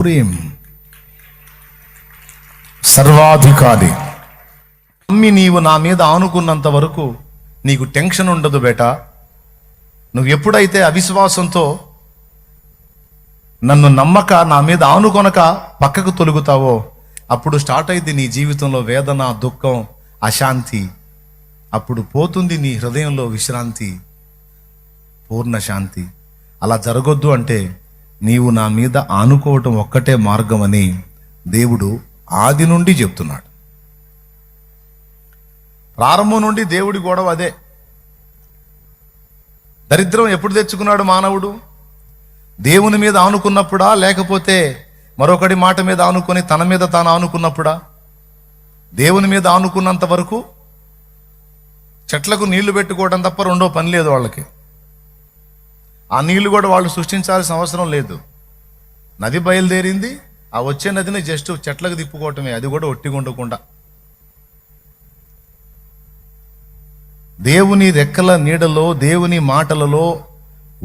ప్రేమ్ సర్వాధికారి నమ్మి నీవు నా మీద ఆనుకున్నంత వరకు నీకు టెన్షన్ ఉండదు బేటా. నువ్వు ఎప్పుడైతే అవిశ్వాసంతో నన్ను నమ్మక నా మీద ఆనుకొనక పక్కకు తొలుగుతావో అప్పుడు స్టార్ట్ అయింది నీ జీవితంలో వేదన, దుఃఖం, అశాంతి. అప్పుడు పోతుంది నీ హృదయంలో విశ్రాంతి, పూర్ణ శాంతి. అలా జరగొద్దు అంటే నీవు నా మీద ఆనుకోవటం ఒక్కటే మార్గం అని దేవుడు ఆది నుండి చెప్తున్నాడు. ప్రారంభం నుండి దేవుడి గొడవ అదే. దరిద్రం ఎప్పుడు తెచ్చుకున్నాడు మానవుడు? దేవుని మీద ఆనుకున్నప్పుడా, లేకపోతే మరొకటి మాట మీద ఆనుకొని తన మీద తాను ఆనుకున్నప్పుడా? దేవుని మీద ఆనుకున్నంత వరకు చెట్లకు నీళ్లు పెట్టుకోవడం తప్ప రెండో పని లేదు వాళ్ళకి. ఆ నీళ్లు కూడా వాళ్ళు సృష్టించాల్సిన అవసరం లేదు. నది బయలుదేరింది, ఆ వచ్చే నదిని జస్ట్ చెట్లకు తిప్పుకోవటమే, అది కూడా ఒట్టిగా ఉండకుండా. దేవుని రెక్కల నీడలో, దేవుని మాటలలో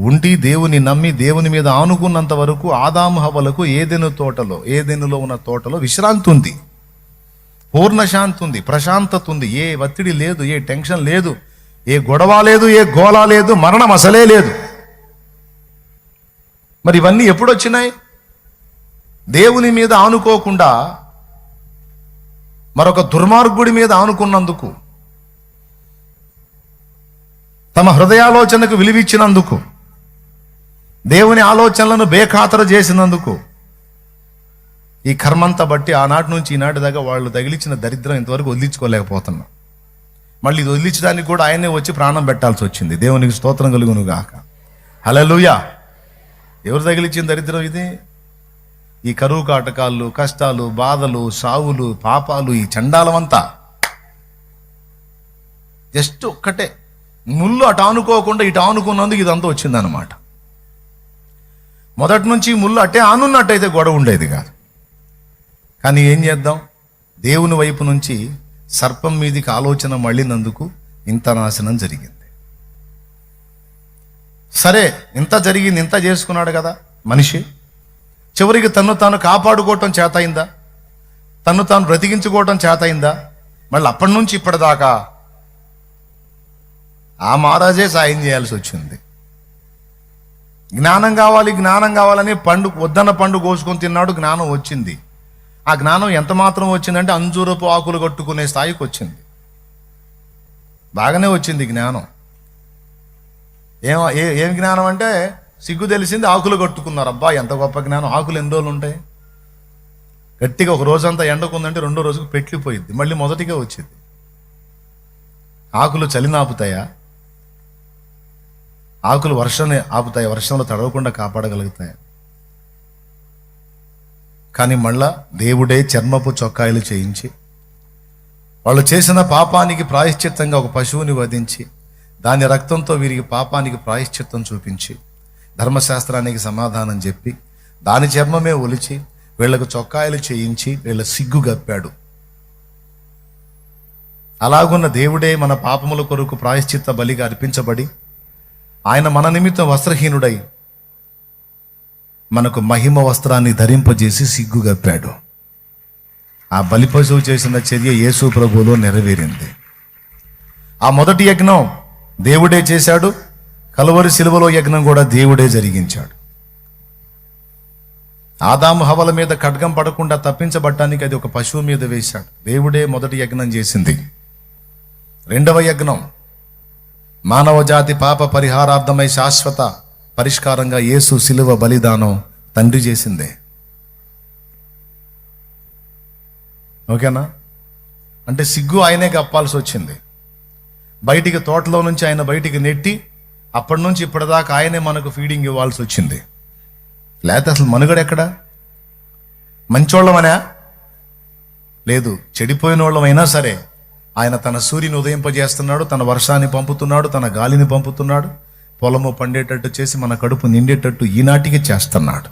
ఉండి, దేవుని నమ్మి, దేవుని మీద ఆనుకున్నంత వరకు ఆదాము హవ్వలకు ఏదెనులో ఉన్న తోటలో విశ్రాంతి ఉంది, పూర్ణ శాంతి ఉంది, ప్రశాంతత ఉంది. ఏ ఒత్తిడి లేదు, ఏ టెన్షన్ లేదు, ఏ గొడవ లేదు, ఏ గోళ లేదు, మరణం అసలే లేదు. మరి ఇవన్నీ ఎప్పుడు వచ్చినాయి? దేవుని మీద ఆనుకోకుండా మరొక దుర్మార్గుడి మీద ఆనుకున్నందుకు, తమ హృదయాలోచనకు విలువిచ్చినందుకు, దేవుని ఆలోచనలను బేఖాతరు చేసినందుకు. ఈ కర్మంతా బట్టి ఆనాటి నుంచి ఈనాటి దాకా వాళ్ళు తగిలించిన దరిద్రం ఇంతవరకు వదిలించుకోలేకపోతున్నాం. మళ్ళీ ఇది వదిలించడానికి కూడా ఆయనే వచ్చి ప్రాణం పెట్టాల్సి వచ్చింది. దేవునికి స్తోత్రం కలుగును గాక. హల్లెలూయా. ఎవరు తగిలించిన దరిద్రం ఇది? ఈ కరువు కాటకాలు, కష్టాలు, బాధలు, సావులు, పాపాలు, ఈ చండాలమంతా జస్ట్ ఒక్కటే ముళ్ళు అటు ఆనుకోకుండా ఇటు ఆనుకున్నందుకు ఇదంతా వచ్చిందనమాట. మొదటి నుంచి ముళ్ళు అట్టే ఆనున్నట్టయితే గొడవ ఉండేది కాదు. కానీ ఏం చేద్దాం, దేవుని వైపు నుంచి సర్పం మీదికి ఆలోచన మళ్ళినందుకు ఇంత నాశనం జరిగింది. సరే, ఇంత జరిగింది, ఇంత చేసుకున్నాడు కదా మనిషి. చివరికి తన్ను తాను కాపాడుకోవటం చేతయిందా? తన్ను తాను బ్రతికించుకోవటం చేతయిందా? మళ్ళీ అప్పటి నుంచి ఇప్పటిదాకా ఆ మహారాజే సాయం చేయాల్సి వచ్చింది. జ్ఞానం కావాలి, జ్ఞానం కావాలని వద్దన్న పండు కోసుకొని తిన్నాడు, జ్ఞానం వచ్చింది. ఆ జ్ఞానం ఎంత మాత్రం వచ్చిందంటే అంజూరపు ఆకులు కట్టుకునే స్థాయికి వచ్చింది. బాగానే వచ్చింది జ్ఞానం. ఏం జ్ఞానం అంటే సిగ్గు తెలిసింది, ఆకులు కట్టుకున్నారు. అబ్బా ఎంత గొప్ప జ్ఞానం! ఆకులు ఎన్ని రోజులు ఉంటాయి? గట్టిగా ఒక రోజంతా ఎండకుందంటే రెండో రోజుకు పెట్లిపోయిద్ది, మళ్ళీ మొదటిగా వచ్చింది. ఆకులు చలిని ఆపుతాయా? ఆకులు వర్షాన్ని ఆపుతాయి, వర్షంలో తడవకుండా కాపాడగలుగుతాయా? కానీ మళ్ళా దేవుడే చర్మపు చొక్కాయలు చేయించి, వాళ్ళు చేసిన పాపానికి ప్రాయశ్చిత్తంగా ఒక పశువుని వధించి, దాని రక్తంతో వీరికి పాపానికి ప్రాయశ్చిత్తం చూపించి, ధర్మశాస్త్రానికి సమాధానం చెప్పి, దాని చర్మమే ఒలిచి వీళ్ళకు చొక్కాయలు చేయించి వీళ్ళ సిగ్గు గప్పాడు. అలాగున్న దేవుడే మన పాపముల కొరకు ప్రాయశ్చిత్త బలిగా అర్పించబడి, ఆయన మన నిమిత్తం వస్త్రహీనుడై మనకు మహిమ వస్త్రాన్ని ధరింపజేసి సిగ్గు గప్పాడు. ఆ బలి పశువు చేసిన చర్య యేసు ప్రభువులో నెరవేరింది. ఆ మొదటి యజ్ఞం దేవుడే చేశాడు, కలువరి శిలువలో యజ్ఞం కూడా దేవుడే జరిగించాడు. ఆదాము హవ్వల మీద ఖడ్గం పడకుండా తప్పించబడటానికి అది ఒక పశువు మీద వేశాడు. దేవుడే మొదటి యజ్ఞం చేసింది. రెండవ యజ్ఞం మానవ జాతి పాప పరిహారార్థమై శాశ్వత పరిష్కారంగా యేసు శిలువ బలిదానం తండ్రి చేసిందే. ఓకేనా? అంటే సిగ్గు ఆయనే గప్పాల్సి వచ్చింది. బయటికి తోటలో నుంచి ఆయన బయటికి నెట్టి అప్పటి నుంచి ఇప్పటిదాకా ఆయనే మనకు ఫీడింగ్ ఇవ్వాల్సి వచ్చింది. లేకపోతే అసలు మనుగడ ఎక్కడా? మంచోళ్ళమనా? లేదు, చెడిపోయిన వాళ్ళమైనా సరే ఆయన తన సూర్యుని ఉదయింపజేస్తున్నాడు, తన వర్షాన్ని పంపుతున్నాడు, తన గాలిని పంపుతున్నాడు, పొలము పండేటట్టు చేసి మన కడుపు నిండేటట్టు ఈనాటికి చేస్తున్నాడు.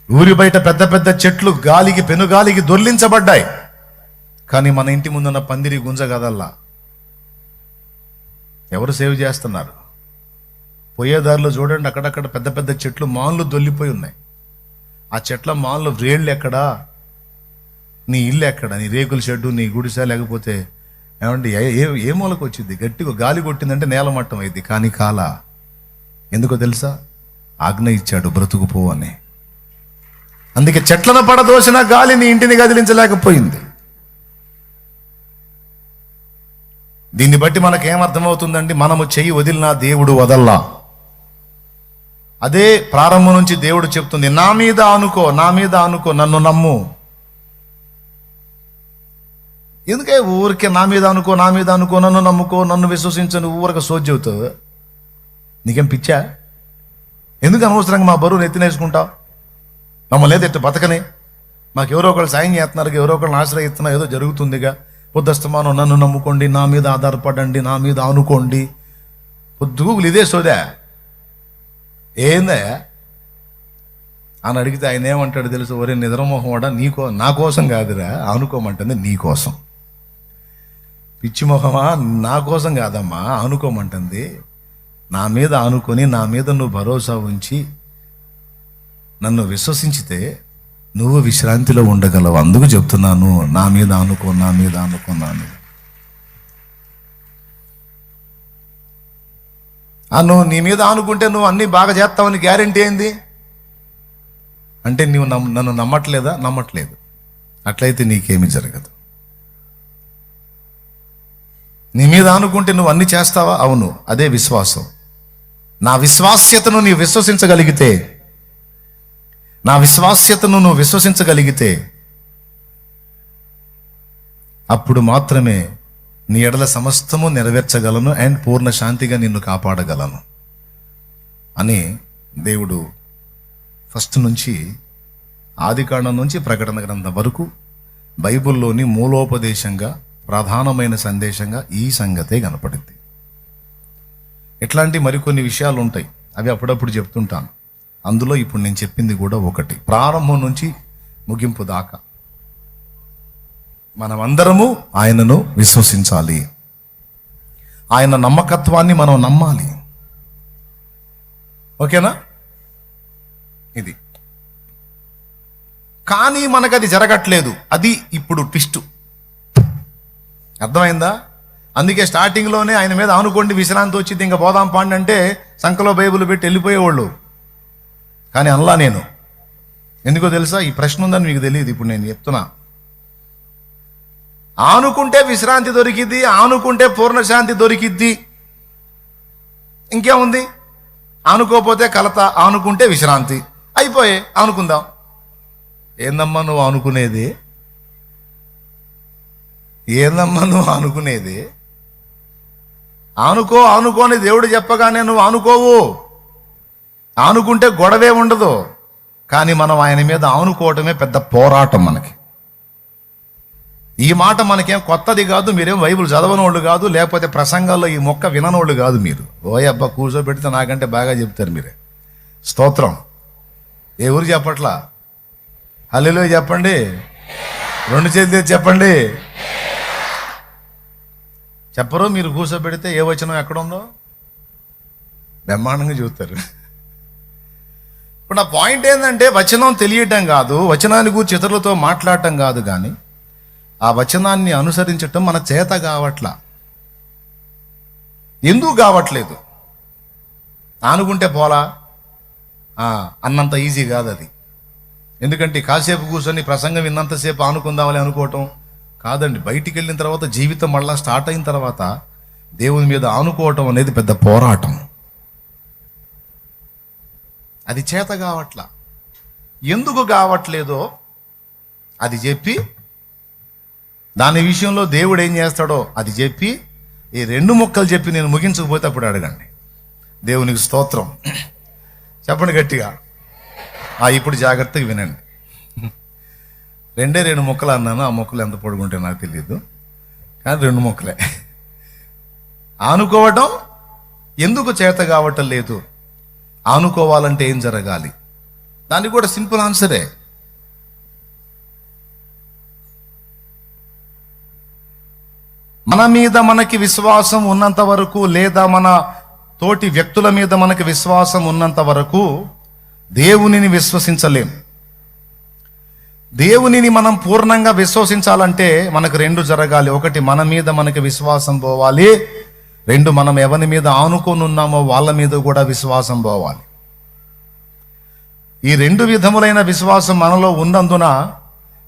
ఊరి బయట పెద్ద పెద్ద చెట్లు గాలికి, పెనుగాలికి దొర్లించబడ్డాయి. కానీ మన ఇంటి ముందున్న పందిరి గుంజ గదల్లా ఎవరు సేవ్ చేస్తున్నారు? పోయేదారిలో చూడండి, అక్కడక్కడ పెద్ద పెద్ద చెట్లు మాన్లు దొల్లిపోయి ఉన్నాయి. ఆ చెట్ల మాన్లు వ్రేళ్ళు ఎక్కడా, నీ ఇల్లు ఎక్కడ, నీ రేకుల షెడ్డు, నీ గుడిసె, లేకపోతే ఏమంటే ఏ మూలకు వచ్చింది? గట్టిగా గాలి కొట్టిందంటే నేలమట్టం అయింది. కానీ కాల ఎందుకో తెలుసా? ఆజ్ఞ ఇచ్చాడు బ్రతుకుపో అని. అందుకే చెట్లను పడదోసిన గాలి నీ ఇంటిని కదిలించలేకపోయింది. దీన్ని బట్టి మనకేమర్థమవుతుందండి? మనము చెయ్యి వదిలినా దేవుడు వదల్లా. అదే ప్రారంభం నుంచి దేవుడు చెప్తుంది, నా మీద ఆనుకో, నా మీద ఆనుకో, నన్ను నమ్ము. ఎందుకే ఊరికే నా మీద అనుకో, నా మీద అనుకో, నన్ను నమ్ముకో, నన్ను విశ్వసించను ఊరక సోది చెబుతావు? నీకేం పిచ్చా? ఎందుకు అనవసరంగా మా బరువును ఎత్తినేసుకుంటావు? మమ్మల్ని ఏదో బతకని, మాకు ఎవరో ఒకళ్ళు సాయం చేస్తున్నారు, ఎవరో ఒకళ్ళని ఆశ్రయిస్తున్నా, ఏదో జరుగుతుందిగా. పొద్దుస్తమానం నన్ను నమ్ముకోండి, నా మీద ఆధారపడండి, నా మీద ఆనుకోండి. పొద్దుగులు ఇదే సోదా ఏందా అని అడిగితే ఆయన ఏమంటాడు తెలుసు? ఒరే నిద్రమోహం వాడా, నా కోసం కాదురా ఆనుకోమంటుంది, నీ కోసం. పిచ్చి మొహమా, నా కోసం కాదమ్మా ఆనుకోమంటుంది. నా మీద ఆనుకొని, నా మీద నువ్వు భరోసా ఉంచి నన్ను విశ్వసించితే నువ్వు విశ్రాంతిలో ఉండగలవు. అందుకు చెప్తున్నాను, నా మీద ఆనుకో, నా మీద ఆనుకో, నా మీద. నువ్వు నీ మీద ఆనుకుంటే నువ్వు అన్నీ బాగా చేస్తావని గ్యారెంటీ ఏంది? అంటే నువ్వు నన్ను నమ్మట్లేదా? నమ్మట్లేదు. అట్లయితే నీకేమీ జరగదు. నీ మీద ఆనుకుంటే నువ్వు అన్ని చేస్తావా? అవును, అదే విశ్వాసం. నా విశ్వాస్యతను నీవు విశ్వసించగలిగితే, నా విశ్వాస్యతను నువ్వు విశ్వసించగలిగితే అప్పుడు మాత్రమే నీ ఎడల సమస్తము నెరవేర్చగలను అండ్ పూర్ణ శాంతిగా నిన్ను కాపాడగలను అని దేవుడు ఫస్ట్ నుంచి, ఆదికాండం నుంచి ప్రకటన గ్రంథం వరకు బైబిల్లోని మూలోపదేశంగా, ప్రధానమైన సందేశంగా ఈ సంగతే కనపడింది. ఇట్లాంటి మరికొన్ని విషయాలు ఉంటాయి, అవి అప్పుడప్పుడు చెప్తుంటాను. అందులో ఇప్పుడు నేను చెప్పింది కూడా ఒకటి. ప్రారంభం నుంచి ముగింపు దాకా మనమందరము ఆయనను విశ్వసించాలి. ఆయన నమ్మకత్వాన్ని మనం నమ్మాలి. ఓకేనా? ఇది కానీ మనకు అది జరగట్లేదు. అది ఇప్పుడు ట్విస్ట్. అర్థమైందా? అందుకే స్టార్టింగ్లోనే ఆయన మీద ఆనుకోండి, విశ్రాంతి వచ్చింది, ఇంకా పోదాం పాండి అంటే సంకలో బైబిల్ పెట్టి వెళ్ళిపోయేవాళ్ళు. కానీ అనలా నేను. ఎందుకో తెలుసా? ఈ ప్రశ్న ఉందని మీకు తెలియదు, ఇప్పుడు నేను చెప్తున్నా. ఆనుకుంటే విశ్రాంతి దొరికిద్ది, ఆనుకుంటే పూర్ణశాంతి దొరికిద్ది. ఇంకేముంది? ఆనుకోపోతే కలత, ఆనుకుంటే విశ్రాంతి. అయిపోయే, ఆనుకుందాం. ఏందమ్మా నువ్వు ఆనుకునేది? ఏందమ్మా నువ్వు ఆనుకునేది? ఆనుకోని దేవుడు చెప్పగానే నువ్వు ఆనుకోవు. ఆనుకుంటే గొడవే ఉండదు. కానీ మనం ఆయన మీద ఆనుకోవటమే పెద్ద పోరాటం మనకి. ఈ మాట మనకేం కొత్తది కాదు. మీరేం బైబిల్ చదవనోళ్ళు కాదు, లేకపోతే ప్రసంగాల్లో ఈ మొక్క విననోళ్ళు కాదు మీరు. ఓయబ్బా కూర్చోబెడితే నాకంటే బాగా చెప్తారు మీరే. స్తోత్రం. ఏ ఊరు చెప్పట్లా? హల్లెలూయా చెప్పండి. 2 చేతులు చెప్పండి. చెప్పరు. మీరు కూర్చోబెడితే ఏ వచనం ఎక్కడుందో బ్రహ్మాండంగా చూస్తారు. ఇప్పుడు నా పాయింట్ ఏంటంటే, వచనం తెలియటం కాదు, వచనాన్ని గురించి ఇతరులతో మాట్లాడటం కాదు, కానీ ఆ వచనాన్ని అనుసరించటం మన చేత కావట్లా. ఎందుకు కావట్లేదు? ఆనుకుంటే పోలా అన్నంత ఈజీ కాదు అది. ఎందుకంటే కాసేపు కూర్చొని ప్రసంగం విన్నంతసేపు ఆనుకుందామని అనుకోవటం కాదండి. బయటికి వెళ్ళిన తర్వాత, జీవితం మళ్ళా స్టార్ట్ అయిన తర్వాత దేవుని మీద ఆనుకోవటం అనేది పెద్ద పోరాటం. అది చేత కావట్లా. ఎందుకు కావట్లేదో అది చెప్పి, దాని విషయంలో దేవుడు ఏం చేస్తాడో అది చెప్పి, ఈ 2 ముక్కలు చెప్పి నేను ముగించకపోతే అప్పుడు అడగండి. దేవునికి స్తోత్రం. చెప్పండి గట్టిగా. ఇప్పుడు జాగ్రత్తగా వినండి. 2 ముక్కలు అన్నాను. ఆ ముక్కలు ఎంత పొడుగుంటే నాకు తెలియదు, కానీ 2 ముక్కలే. ఆనుకోవటం ఎందుకు చేత కావటం లేదు? ఆనుకోవాలంటే ఏం జరగాలి? దానికి కూడా సింపుల్ ఆన్సరే. మన మీద మనకి విశ్వాసం ఉన్నంత వరకు, లేదా మన తోటి వ్యక్తుల మీద మనకు విశ్వాసం ఉన్నంత వరకు దేవునిని విశ్వసించలేం. దేవునిని మనం పూర్ణంగా విశ్వసించాలంటే మనకు రెండు జరగాలి. ఒకటి, మన మీద మనకి విశ్వాసం పోవాలి. రెండు, మనం ఎవరి మీద ఆనుకొని ఉన్నామో వాళ్ళ మీద కూడా విశ్వాసం పోవాలి. ఈ రెండు విధములైన విశ్వాసం మనలో ఉన్నందున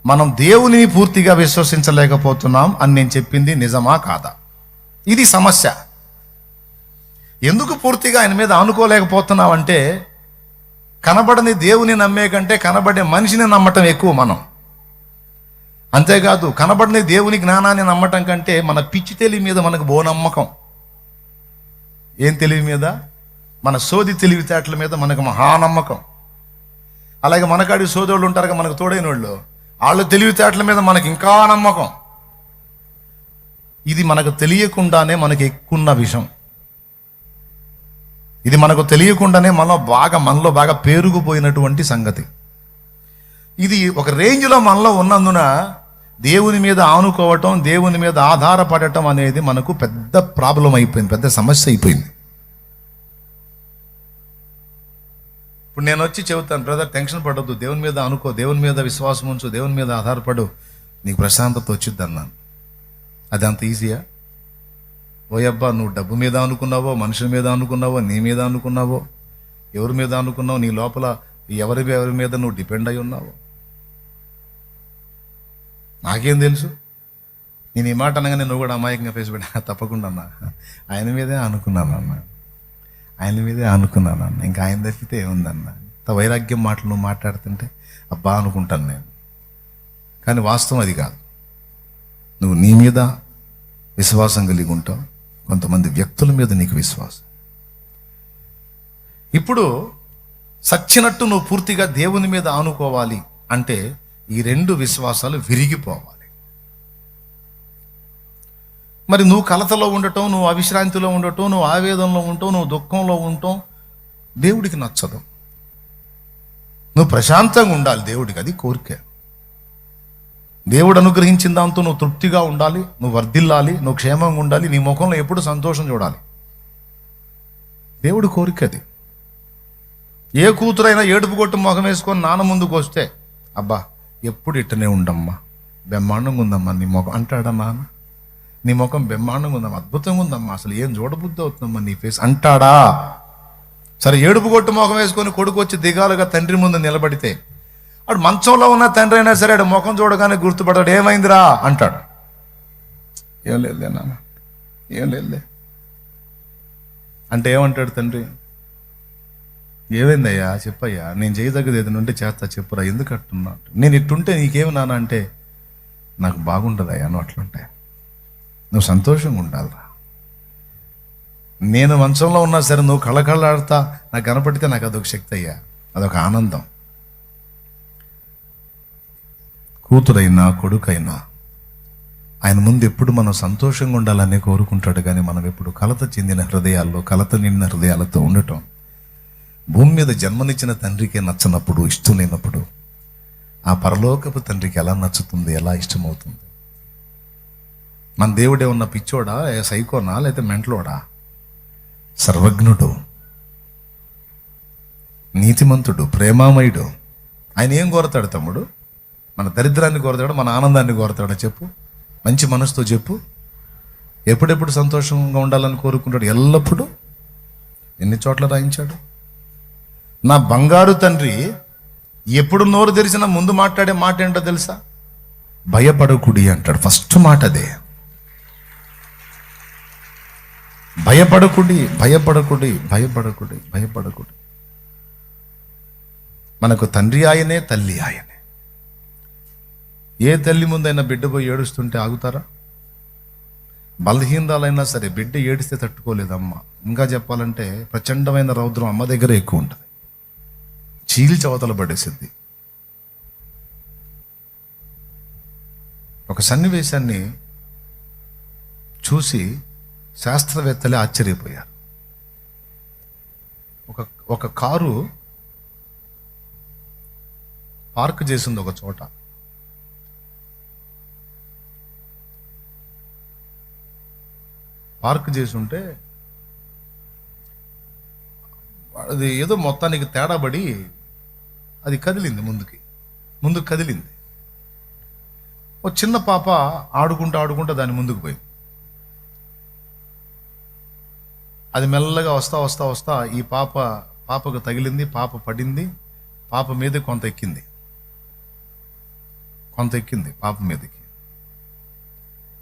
మనం దేవునిని పూర్తిగా విశ్వసించలేకపోతున్నాం అని నేను చెప్పింది నిజమా కాదా? ఇది సమస్య. ఎందుకు పూర్తిగా ఆయన మీద ఆనుకోలేకపోతున్నాం అంటే, కనబడని దేవుని నమ్మే కంటే కనబడే మనిషిని నమ్మటం ఎక్కువ మనం. అంతేకాదు, కనబడని దేవుని జ్ఞానాన్ని నమ్మటం కంటే మన పిచ్చి తెలివి మీద మనకు నమ్మకం. ఏం తెలివి మీద? మన సోది తెలివితేటల మీద మనకు మహానమ్మకం. అలాగే మనకాడి సోదరులు ఉంటారు, మనకు తోడైన వాళ్ళు తెలివితేటల మీద మనకి ఇంకా నమ్మకం. ఇది మనకు తెలియకుండానే మనకి ఎక్కువ విషయం. ఇది మనకు తెలియకుండానే మనలో బాగా పేరుకుపోయినటువంటి సంగతి. ఇది ఒక రేంజ్లో మనలో ఉన్నందున దేవుని మీద ఆనుకోవటం, దేవుని మీద ఆధారపడటం అనేది మనకు పెద్ద ప్రాబ్లం అయిపోయింది, పెద్ద సమస్య అయిపోయింది. ఇప్పుడు నేను వచ్చి చెబుతాను, బ్రదర్ టెన్షన్ పడొద్దు, దేవుని మీద అనుకో, దేవుని మీద విశ్వాసం ఉంచు, దేవుని మీద ఆధారపడు, నీకు ప్రశాంతత వచ్చిద్ది అన్నాను. అది అంత ఈజీయా? ఓయబ్బా, నువ్వు డబ్బు మీద అనుకున్నావో, మనుషుల మీద అనుకున్నావో, నీ మీద అనుకున్నావో, ఎవరి మీద అనుకున్నావో, నీ లోపల ఎవరి మీద నువ్వు డిపెండ్ అయి ఉన్నావో నాకేం తెలుసు? నేను ఈ మాట అనగానే నువ్వు కూడా అమాయకంగా ఫేస్ పెట్టా, తప్పకుండా అన్నా, ఆయన మీదే అనుకున్నాను అన్న, ఆయన మీదే అనుకున్నాను అన్న, ఇంకా ఆయన తప్పితే ఏముందన్న. ఇంత వైరాగ్యం మాటలు నువ్వు మాట్లాడుతుంటే అబ్బా అనుకుంటాను నేను. కానీ వాస్తవం అది కాదు. నువ్వు నీ మీద విశ్వాసం కలిగి ఉంటావు, కొంతమంది వ్యక్తుల మీద నీకు విశ్వాసం. ఇప్పుడు సచ్చినట్టు నువ్వు పూర్తిగా దేవుని మీద ఆనుకోవాలి అంటే ఈ రెండు విశ్వాసాలు విరిగిపోవాలి. మరి నువ్వు కలతలో ఉండటం, నువ్వు అవిశ్రాంతిలో ఉండటం, నువ్వు ఆవేదనలో ఉంటావు, నువ్వు దుఃఖంలో ఉంటావు, దేవుడికి నచ్చదు. నువ్వు ప్రశాంతంగా ఉండాలి, దేవుడికి అది కోరిక. దేవుడు అనుగ్రహించిన దాంతో నువ్వు తృప్తిగా ఉండాలి, నువ్వు వర్ధిల్లాలి, నువ్వు క్షేమంగా ఉండాలి, నీ ముఖంలో ఎప్పుడు సంతోషం చూడాలి. దేవుడి కోరిక అది. ఏ కూతురైనా ఏడుపు కొట్టు ముఖం వేసుకొని నాన్న ముందుకు వస్తే, అబ్బా ఎప్పుడు ఇట్టనే ఉండమ్మా, బ్రహ్మాండంగా ఉందమ్మా నీ ముఖం అంటాడా నాన్న? నీ ముఖం బ్రహ్మాండంగా ఉందమ్మా, అద్భుతంగా ఉందమ్మా, అసలు ఏం చూడబుద్ధి అవుతుందమ్మా నీ ఫేస్ అంటాడా? సరే, ఏడుపు కొట్టు ముఖం వేసుకొని కొడుకు వచ్చి దిగాలుగా తండ్రి ముందు నిలబడితే, అడు మంచంలో ఉన్న తండ్రి అయినా సరే అడు ముఖం చూడగానే గుర్తుపడతాడు, ఏమైందిరా అంటాడు. ఏం లేదులే నాన్న, ఏం లేదులే అంటే ఏమంటాడు తండ్రి? ఏమైందయ్యా చెప్పయ్యా, నేను చేయదగ్గది ఏదైనా ఉంటే చేస్తా, చెప్పురా, ఎందుకు అట్టున్నా? నేను ఇట్టుంటే నీకేమి నాన్న అంటే, నాకు బాగుంటుందయ్యా నువ్వు అట్లుంటే, నువ్వు సంతోషంగా ఉండాలిరా. నేను మంచంలో ఉన్నా సరే నువ్వు కళకళలాడుతా నాకు కనపడితే నాకు అదొక శక్తి అయ్యా, అదొక ఆనందం. కూతురైనా కొడుకైనా ఆయన ముందు ఎప్పుడు మనం సంతోషంగా ఉండాలని కోరుకుంటాడు. కానీ మనం ఎప్పుడు కలత చెందిన హృదయాల్లో, కలత నిండిన హృదయాలతో ఉండటం భూమి మీద జన్మనిచ్చిన తండ్రికే నచ్చనప్పుడు, ఇష్టం లేనప్పుడు ఆ పరలోకపు తండ్రికి ఎలా నచ్చుతుంది, ఎలా ఇష్టమవుతుంది? మన దేవుడే ఉన్న పిచ్చోడా, సైకోనా, లేకపోతే మెంటలోడా? సర్వజ్ఞుడు, నీతిమంతుడు, ప్రేమామయుడు. ఆయన ఏం కోరతాడు తమ్ముడు? మన దరిద్రాన్ని కోరతాడు, మన ఆనందాన్ని కోరతాడా చెప్పు? మంచి మనసుతో చెప్పు. ఎప్పుడెప్పుడు సంతోషంగా ఉండాలని కోరుకుంటాడు, ఎల్లప్పుడూ. ఎన్ని చోట్ల రాయించాడు. నా బంగారు తండ్రి ఎప్పుడు నోరు తెరిచినా ముందు మాట్లాడే మాట ఏంటో తెలుసా? భయపడకుడి అంటాడు. ఫస్ట్ మాట అదే, భయపడకుడి, భయపడకుడి, భయపడకుడి, భయపడకుడి. మనకు తండ్రి ఆయనే, తల్లి ఆయనే. ఏ తల్లి ముందైనా బిడ్డ పోయి ఏడుస్తుంటే ఆగుతారా? బలహీనరాలైనా సరే బిడ్డ ఏడిస్తే తట్టుకోలేదమ్మ. ఇంకా చెప్పాలంటే ప్రచండమైన రౌద్రం అమ్మ దగ్గర ఎక్కువ ఉంటుంది, చీల్చవతల పడేసిద్ది. ఒక సన్నివేశాన్ని చూసి శాస్త్రవేత్తలే ఆశ్చర్యపోయారు. ఒక కారు పార్క్ చేసింది ఒక చోట. పార్క్ చేసి ఉంటే అది ఏదో మొత్తానికి తేడాబడి అది కదిలింది, ముందుకు కదిలింది. ఓ చిన్న పాప ఆడుకుంటూ దాని ముందుకు పోయింది. అది మెల్లగా వస్తా ఈ పాపకు తగిలింది, పాప పడింది, పాప మీద కొంత ఎక్కింది పాప మీదకి.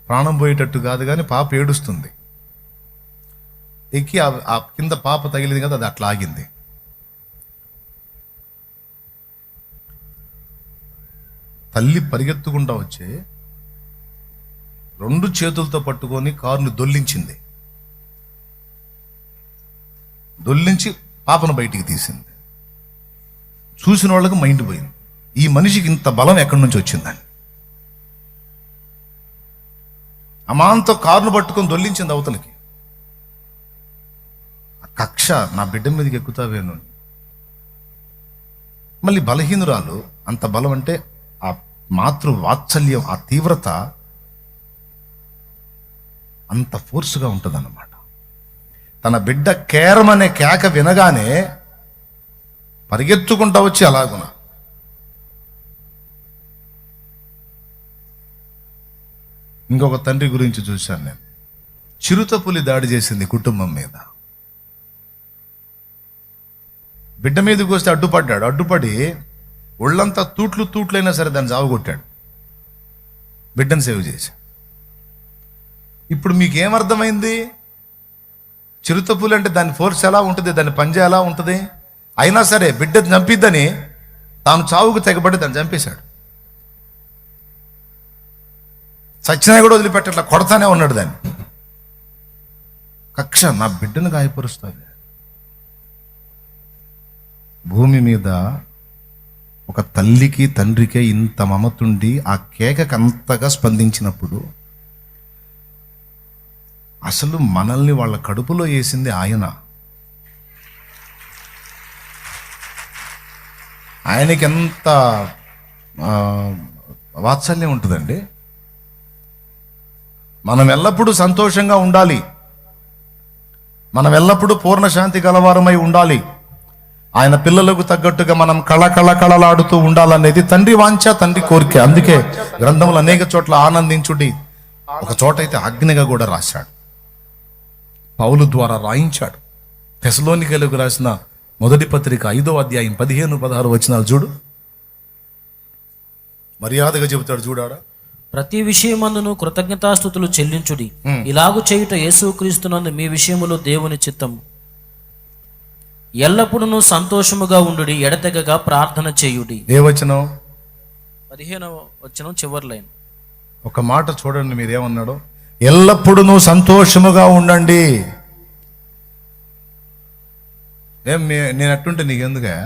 ప్రాణం పోయేటట్టు కాదు కానీ పాప ఏడుస్తుంది. ఎక్కి ఆ కింద పాప తగిలింది కదా, అది అట్లా ఆగింది. తల్లి పరిగెత్తుకుంటా వచ్చి 2 చేతులతో పట్టుకొని కారుని దొల్లించి పాపను బయటికి తీసింది. చూసిన వాళ్ళకి మైండ్ పోయింది, ఈ మనిషికి ఇంత బలం ఎక్కడి నుంచి వచ్చిందని. అమాంతో కారును పట్టుకొని దొల్లించింది అవతలకి. ఆ కక్ష, నా బిడ్డ మీదకి ఎక్కుతావేను. మళ్ళీ బలహీనురాలు, అంత బలం అంటే ఆ మాతృ వాత్సల్యం, ఆ తీవ్రత అంత ఫోర్స్గా ఉంటుందన్నమాట. తన బిడ్డ కేరమనే కేక వినగానే పరిగెత్తుకుంటా వచ్చి అలాగున. ఇంకొక తండ్రి గురించి చూశాను నేను. చిరుతపులి దాడి చేసింది కుటుంబం మీద. బిడ్డ మీదకి వస్తే అడ్డుపడి ఒళ్ళంతా తూట్లైనా సరే దాన్ని జావగొట్టాడు, బిడ్డను సేవ్ చేసి. ఇప్పుడు మీకేమర్థమైంది? చిరుతపులి అంటే దాని ఫోర్స్ ఎలా ఉంటుంది, దాని పంజా ఎలా ఉంటుంది. అయినా సరే బిడ్డ చంపిద్దని తాను చావుకు తెగబడి దాన్ని చంపేశాడు. సచ్చినా కూడా వదిలిపెట్టట్లా, కొడతానే ఉన్నాడు దాన్ని. కక్ష, నా బిడ్డను గాయపరుస్తుంది. భూమి మీద ఒక తల్లికి తండ్రికే ఇంత మమతుండి ఆ కేకకు అంతగా స్పందించినప్పుడు అసలు మనల్ని వాళ్ళ కడుపులో వేసింది ఆయన. ఆయనకి ఎంత వాత్సల్యం ఉంటుందండి. మనం ఎల్లప్పుడూ సంతోషంగా ఉండాలి, మనం ఎల్లప్పుడూ పూర్ణ శాంతి గలవారమై ఉండాలి. ఆయన పిల్లలకు తగ్గట్టుగా మనం కళలాడుతూ ఉండాలనేది తండ్రి వాంఛ, తండ్రి కోరిక. అందుకే గ్రంథములు అనేక చోట్ల ఆనందించుడి, ఒక చోట అయితే ఆజ్ఞగా కూడా రాశాడు, పౌలు ద్వారా రాయించాడు. తెసలోనికైలకు రాసిన మొదటి పత్రిక 5వ అధ్యాయం 15-16 వచనాలు చూడు. మర్యాదగా చెబుతాడు చూడాడా. ప్రతి విషయమందును కృతజ్ఞతాస్తుతులు చెల్లించుడి, ఇలాగు చేయుట యేసుక్రీస్తునందు మీ విషయములో దేవుని చిత్తము. ఎల్లప్పుడూ సంతోషముగా ఉండుడి, ఎడతెగక ప్రార్థన చేయుడి. ఏ వచనం? 15వ వచనం చివరి లైన్. ఒక మాట చూడండి, మీరేమన్నాడో. ఎల్లప్పుడూ సంతోషముగా ఉండండి. నేను అట్టుంటే నీకెందుగా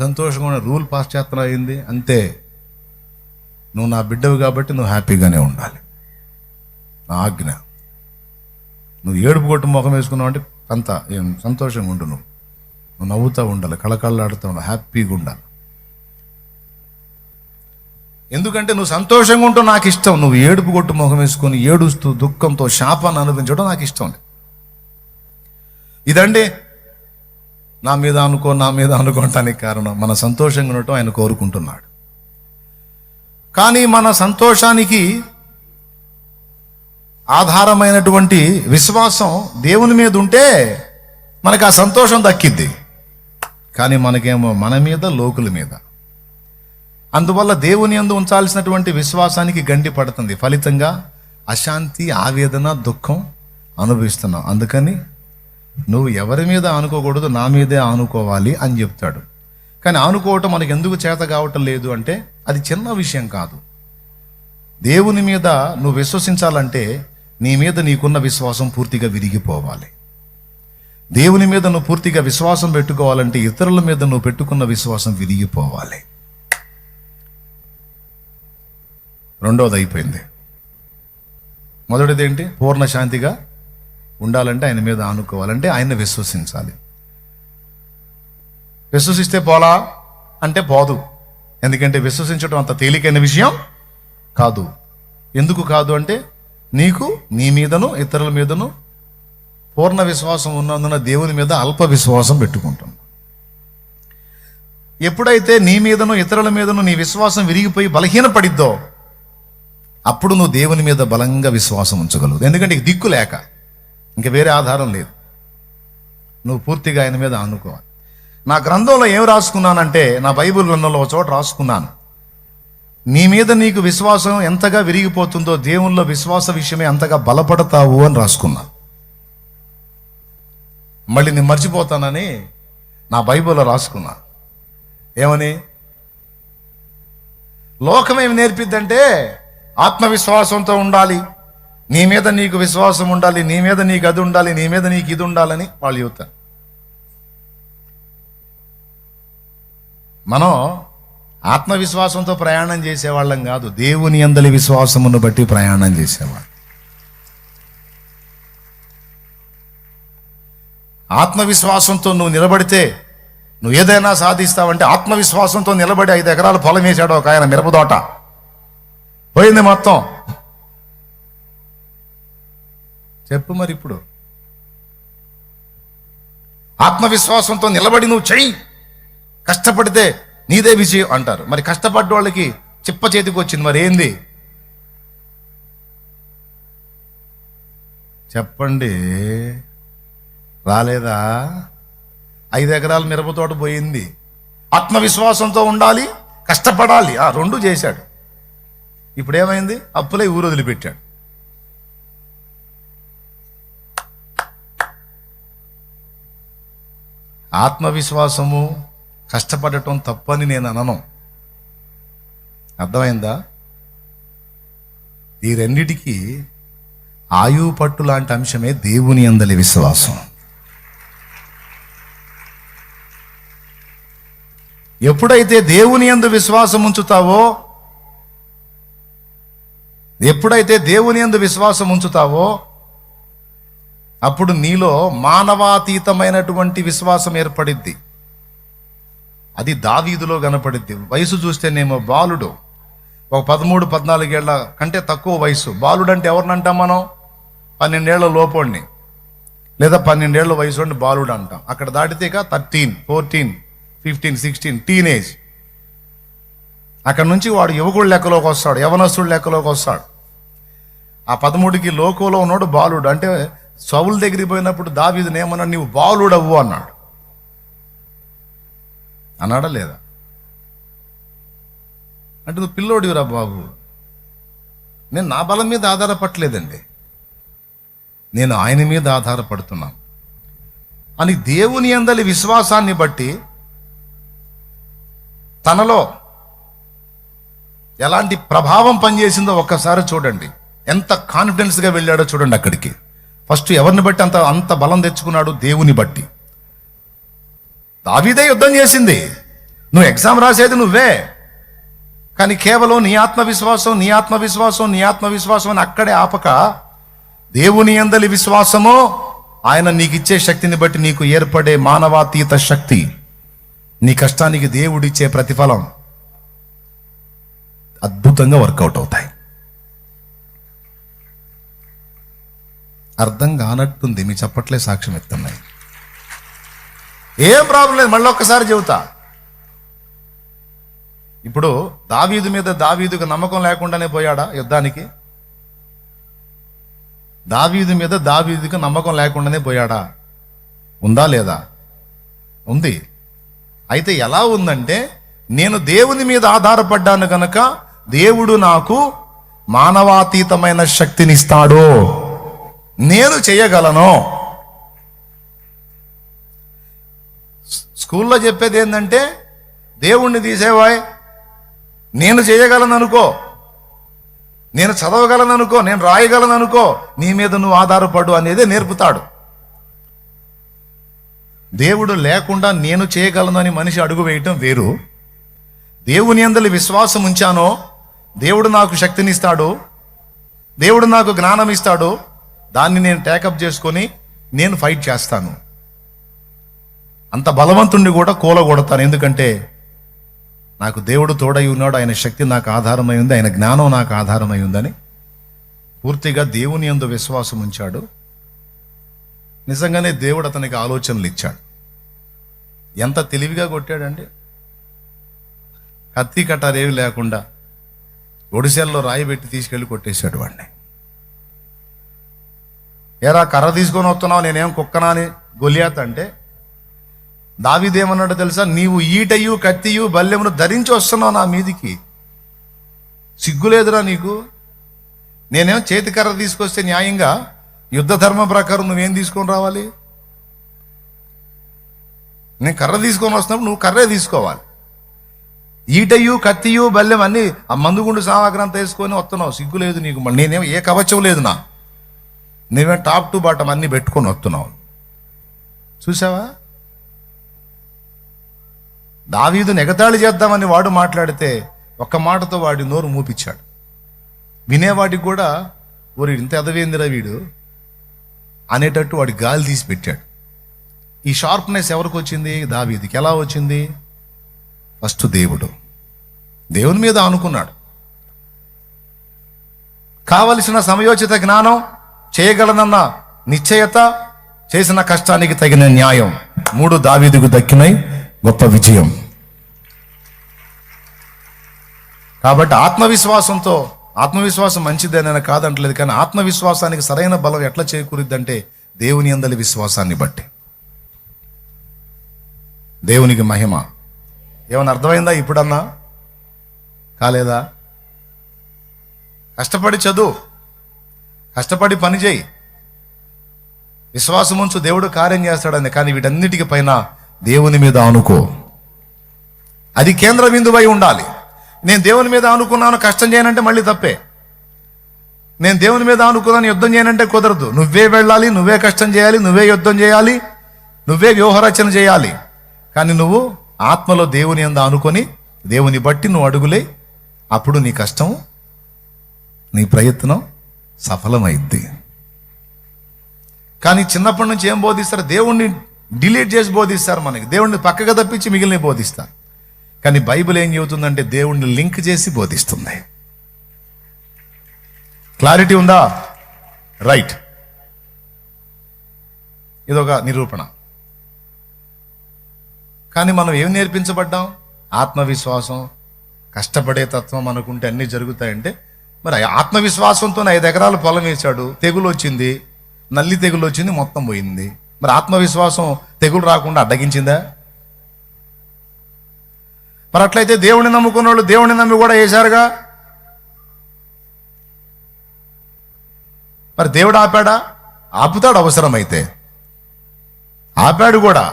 సంతోషంగా ఉన్న రూల్ పాస్ చేస్తున్నా అయింది అంతే. నువ్వు నా బిడ్డవు కాబట్టి నువ్వు హ్యాపీగానే ఉండాలి, నా ఆజ్ఞ. నువ్వు ఏడుపు కొట్టు ముఖం వేసుకున్నావు అంటే అంత ఏం సంతోషంగా ఉండు. నువ్వు నవ్వుతూ ఉండాలి, కళకళలాడుతూ ఉండాలి, హ్యాపీగా ఉండాలి. ఎందుకంటే నువ్వు సంతోషంగా ఉంటూ నాకు ఇష్టం. నువ్వు ఏడుపు కొట్టు ముఖం వేసుకొని ఏడుస్తూ దుఃఖంతో శాపాన్ని అనుభవించడం నాకు ఇష్టం. ఇదండి నా మీద అనుకోవటానికి కారణం మన సంతోషంగా ఉండటం ఆయన కోరుకుంటున్నాడు. కానీ మన సంతోషానికి ఆధారమైనటువంటి విశ్వాసం దేవుని మీద ఉంటే మనకు ఆ సంతోషం దక్కిద్ది. కానీ మనకేమో మన మీద, లోకుల మీద. అందువల్ల దేవుని యందు ఉంచాల్సినటువంటి విశ్వాసానికి గండి పడుతుంది. ఫలితంగా అశాంతి, ఆవేదన, దుఃఖం అనుభవిస్తున్నాం. అందుకని నువ్వు ఎవరి మీద ఆనుకోకూడదు, నా మీదే ఆనుకోవాలి అని చెప్తాడు. కానీ ఆనుకోవటం మనకు ఎందుకు చేత కావటం లేదు అంటే అది చిన్న విషయం కాదు. దేవుని మీద నువ్వు విశ్వసించాలంటే నీ మీద నీకున్న విశ్వాసం పూర్తిగా విరిగిపోవాలి. దేవుని మీద నువ్వు పూర్తిగా విశ్వాసం పెట్టుకోవాలంటే ఇతరుల మీద నువ్వు పెట్టుకున్న విశ్వాసం విరిగిపోవాలి. రెండోది అయిపోయింది. మొదటిది ఏంటి? పూర్ణ శాంతిగా ఉండాలంటే ఆయన మీద ఆనుకోవాలంటే ఆయన్ని విశ్వసించాలి. విశ్వసిస్తే పోలా అంటే పోదు. ఎందుకంటే విశ్వసించడం అంత తేలికైన విషయం కాదు. ఎందుకు కాదు అంటే నీకు, నీ మీదను, ఇతరుల మీదను పూర్ణ విశ్వాసం ఉన్నందున దేవుని మీద అల్ప విశ్వాసం పెట్టుకుంటున్నావు. ఎప్పుడైతే నీ మీదను ఇతరుల మీదను నీ విశ్వాసం విరిగిపోయి బలహీనపడిద్దో అప్పుడు నువ్వు దేవుని మీద బలంగా విశ్వాసం ఉంచగలవు. ఎందుకంటే నీకు దిక్కు లేక, ఇంక వేరే ఆధారం లేదు. నువ్వు పూర్తిగా ఆయన మీద ఆనుకోవాలి. నా గ్రంథంలో ఏం రాసుకున్నానంటే, నా బైబిల్ గ్రంథంలో ఒక చోట రాసుకున్నాను, నీ మీద నీకు విశ్వాసం ఎంతగా విరిగిపోతుందో దేవునిలో విశ్వాస విషయమే అంతగా బలపడతావు అని రాసుకున్నా. మళ్ళీ నేను మర్చిపోతానని నా బైబిల్లో రాసుకున్నా. ఏమని? లోకం ఏమి నేర్పిద్దంటే ఆత్మవిశ్వాసంతో ఉండాలి, నీ మీద నీకు విశ్వాసం ఉండాలి, నీ మీద నీకు అది ఉండాలి, నీ మీద నీకు ఇది ఉండాలని వాళ్ళు చెబుతారు. మనం ఆత్మవిశ్వాసంతో ప్రయాణం చేసేవాళ్ళం కాదు, దేవుని యందలి విశ్వాసమును బట్టి ప్రయాణం చేసేవాళ్ళం. ఆత్మవిశ్వాసంతో నువ్వు నిలబడితే నువ్వు ఏదైనా సాధిస్తావంటే, ఆత్మవిశ్వాసంతో నిలబడి 5 ఎకరాల పొలం వేసాడు ఒక ఆయన, మిరపదోట పోయింది మొత్తం. చెప్పు మరి ఇప్పుడు. ఆత్మవిశ్వాసంతో నిలబడి నువ్వు చెయ్యి, కష్టపడితే నీదే విజయం అంటారు. మరి కష్టపడ్డ వాళ్ళకి చిప్ప చేతికి వచ్చింది, మరి ఏంది చెప్పండి? రాలేదా? 5 ఎకరాల మిరపతోట పోయింది. ఆత్మవిశ్వాసంతో ఉండాలి, కష్టపడాలి, ఆ 2 చేశాడు. ఇప్పుడు ఏమైంది? అప్పులే ఊరు వదిలిపెట్టాడు. ఆత్మవిశ్వాసము కష్టపడటం తప్పని నేను అనను. అర్థమైందా? ఈ రెండిటికి ఆయువు పట్టు లాంటి అంశమే దేవుని యందలి విశ్వాసం. ఎప్పుడైతే దేవుని యందు విశ్వాసం ఉంచుతావో, అప్పుడు నీలో మానవాతీతమైనటువంటి విశ్వాసం ఏర్పడిద్ది. అది దావీదులో కనపడిద్ది. వయసు చూస్తేనేమో బాలుడు, ఒక 13-14 ఏళ్ల కంటే తక్కువ వయసు. బాలుడు అంటే ఎవరినంటాం మనం? 12 ఏళ్ల లోపోడిని, లేదా 12 ఏళ్ల వయసు బాలుడు అంటాం. అక్కడ దాటితే 13, 14, 15, 16 టీనేజ్. అక్కడ నుంచి వాడు యువకుడు లెక్కలోకి వస్తాడు, యవనస్తుడు లెక్కలోకి వస్తాడు. ఆ 13కి లోకంలో ఉన్నాడు బాలుడు. అంటే సౌలు దగ్గరికి పోయినప్పుడు దావీదుని ఏమన్నాడు? నీవు బాలుడవు అన్నాడు. అన్నాడా లేదా? అంటే నువ్వు పిల్లోడివిరా బాబు. నేను నా బలం మీద ఆధారపడలేదండి, నేను ఆయన మీద ఆధారపడుతున్నాను అని దేవుని యందలి విశ్వాసాన్ని బట్టి తనలో ఎలాంటి ప్రభావం పనిచేసిందో ఒక్కసారి చూడండి. ఎంత కాన్ఫిడెన్స్గా వెళ్ళాడో చూడండి అక్కడికి. ఫస్ట్ ఎవరిని బట్టి అంత బలం తెచ్చుకున్నాడు? దేవుని బట్టి. దావీదే యుద్ధం చేసింది, నువ్వు ఎగ్జామ్ రాసేది నువ్వే. కానీ కేవలం నీ ఆత్మవిశ్వాసం అని అక్కడే ఆపక, దేవుని యందలి విశ్వాసమో ఆయన నీకు ఇచ్చే శక్తిని బట్టి నీకు ఏర్పడే మానవాతీత శక్తి, నీ కష్టానికి దేవుడిచ్చే ప్రతిఫలం అద్భుతంగా వర్కౌట్ అవుతాయి. అర్థం కానట్టుంది, మీ చప్పట్లే సాక్ష్యం ఎత్తున్నాయి. ఏం ప్రాబ్లం లేదు, మళ్ళీ ఒక్కసారి చెబుతా. ఇప్పుడు దావీదుకు నమ్మకం లేకుండానే పోయాడా యుద్ధానికి? దావీదుకు నమ్మకం లేకుండానే పోయాడా? ఉందా లేదా? ఉంది. అయితే ఎలా ఉందంటే, నేను దేవుని మీద ఆధారపడ్డాను కనుక దేవుడు నాకు మానవాతీతమైన శక్తినిస్తాడు, నేను చేయగలను. స్కూల్లో చెప్పేది ఏంటంటే, దేవుణ్ణి తీసేవాయ్, నేను చేయగలను అనుకో, నేను చదవగలను అనుకో, నేను రాయగలను అనుకో, నీ మీద నువ్వు ఆధారపడు అనేదే నేర్పుతాడు. దేవుడు లేకుండా నేను చేయగలను అని మనిషి అడుగు వేయటం వేరు. దేవుని యందలి విశ్వాసం ఉంచానో దేవుడు నాకు శక్తినిస్తాడు, దేవుడు నాకు జ్ఞానం ఇస్తాడు, దాన్ని నేను టేకప్ చేసుకొని నేను ఫైట్ చేస్తాను. అంత బలవంతుణ్ణి కూడా కూలగొడతాను. ఎందుకంటే నాకు దేవుడు తోడై ఉన్నాడు, ఆయన శక్తి నాకు ఆధారమై ఉంది, ఆయన జ్ఞానం నాకు ఆధారమై ఉందని పూర్తిగా దేవుని యందు విశ్వాసం ఉంచాడు. నిజంగానే దేవుడు అతనికి ఆలోచనలు ఇచ్చాడు. ఎంత తెలివిగా కొట్టాడండి. కత్తి కట్టారేవి లేకుండా ఒడిశాల్లో రాయి పెట్టి తీసుకెళ్ళి కొట్టేశాడు వాడిని. ఏరా కర్ర తీసుకొని వస్తున్నావు, నేనేం కుక్కనా అని గొలియాత్ అంటే దావీదేమన్నాడో తెలుసా? నీవు ఈటయు కత్తియు బల్లెమును ధరించి వస్తున్నావు నా మీదికి, సిగ్గులేదురా నీకు? నేనేం చేతి కర్ర తీసుకొస్తే న్యాయంగా యుద్ధ ధర్మం ప్రకారం నువ్వేం తీసుకొని రావాలి? నేను కర్ర తీసుకొని వస్తున్నప్పుడు నువ్వు కర్రే తీసుకోవాలి. ఈటయు కత్తియు బల్లెం అన్ని ఆ మందుగుండు సామాగ్రంతా వేసుకొని వస్తున్నావు, సిగ్గులేదు నీకు? మళ్ళీ నేనేం ఏ కవచం లేదు నా, నువ్వే టాప్ టు బాటం అన్ని పెట్టుకొని వస్తున్నావు. చూసావా? దావీదును ఎగతాళి చేద్దామని వాడు మాట్లాడితే ఒక్క మాటతో వాడి నోరు మూపించాడు. వినేవాడికి కూడా ఓరి ఇంత ఎదవేందిరా వీడు అనేటట్టు వాడి గాలి తీసి పెట్టాడు. ఈ షార్ప్నెస్ ఎవరికి వచ్చింది? దావీదుకి. ఎలా వచ్చింది? ఫస్ట్ దేవుని మీద అనుకున్నాడు. కావలసిన సమయోచిత జ్ఞానం, చేయగలనన్న నిశ్చయత, చేసిన కష్టానికి తగిన న్యాయం, 3 దావీదుకు దక్కినై గొప్ప విజయం. కాబట్టి ఆత్మవిశ్వాసం మంచిదేనని కాదంటలేదు, కానీ ఆత్మవిశ్వాసానికి సరైన బలం ఎట్లా చేకూరుద్దంటే దేవుని యందలి విశ్వాసాన్ని బట్టి. దేవునికి మహిమ. ఏమన్నా అర్థమైందా ఇప్పుడన్నా? కాలేదా? కష్టపడి చదువు, కష్టపడి పని చేయి, విశ్వాసం ఉంచు, దేవుడు కార్యం చేస్తాడని. కానీ వీటన్నిటికి పైన దేవుని మీద అనుకో. అది కేంద్ర బిందువై ఉండాలి. నేను దేవుని మీద అనుకున్నాను, కష్టం చేయనంటే మళ్ళీ తప్పే. నేను దేవుని మీద అనుకున్నాను, యుద్ధం చేయనంటే కుదరదు. నువ్వే వెళ్ళాలి, నువ్వే కష్టం చేయాలి, నువ్వే యుద్ధం చేయాలి, నువ్వే వ్యూహరచన చేయాలి. కానీ నువ్వు ఆత్మలో దేవుని యందు అనుకొని దేవుని బట్టి నువ్వు అడుగులే, అప్పుడు నీ కష్టం, నీ ప్రయత్నం సఫలమైద్ది. కానీ చిన్నప్పటి నుంచి ఏం బోధిస్తారు? దేవుణ్ణి డిలీట్ చేసి బోధిస్తారు మనకి. దేవుణ్ణి పక్కగా తప్పించి మిగిలిన బోధిస్తారు. కానీ బైబిల్ ఏం చెబుతుందంటే దేవుణ్ణి లింక్ చేసి బోధిస్తుంది. క్లారిటీ ఉందా? రైట్. ఇదొక నిరూపణ. కానీ మనం ఏం నేర్పించబడ్డాం? ఆత్మవిశ్వాసం, కష్టపడే తత్వం అనుకుంటే అన్నీ జరుగుతాయంటే, మరి ఆత్మవిశ్వాసంతో 5 ఎకరాల పొలం వేశాడు, తెగులు వచ్చింది, నల్లి తెగులు వచ్చింది, మొత్తం పోయింది. మరి ఆత్మవిశ్వాసం తెగులు రాకుండా అడ్డగించిందా? మరి అట్లయితే దేవుడిని నమ్ముకున్న వాళ్ళు దేవుడిని నమ్మి కూడా వేశారుగా. మరి దేవుడు ఆపాడా? ఆపుతాడు అవసరమైతే. ఆపాడు కూడా.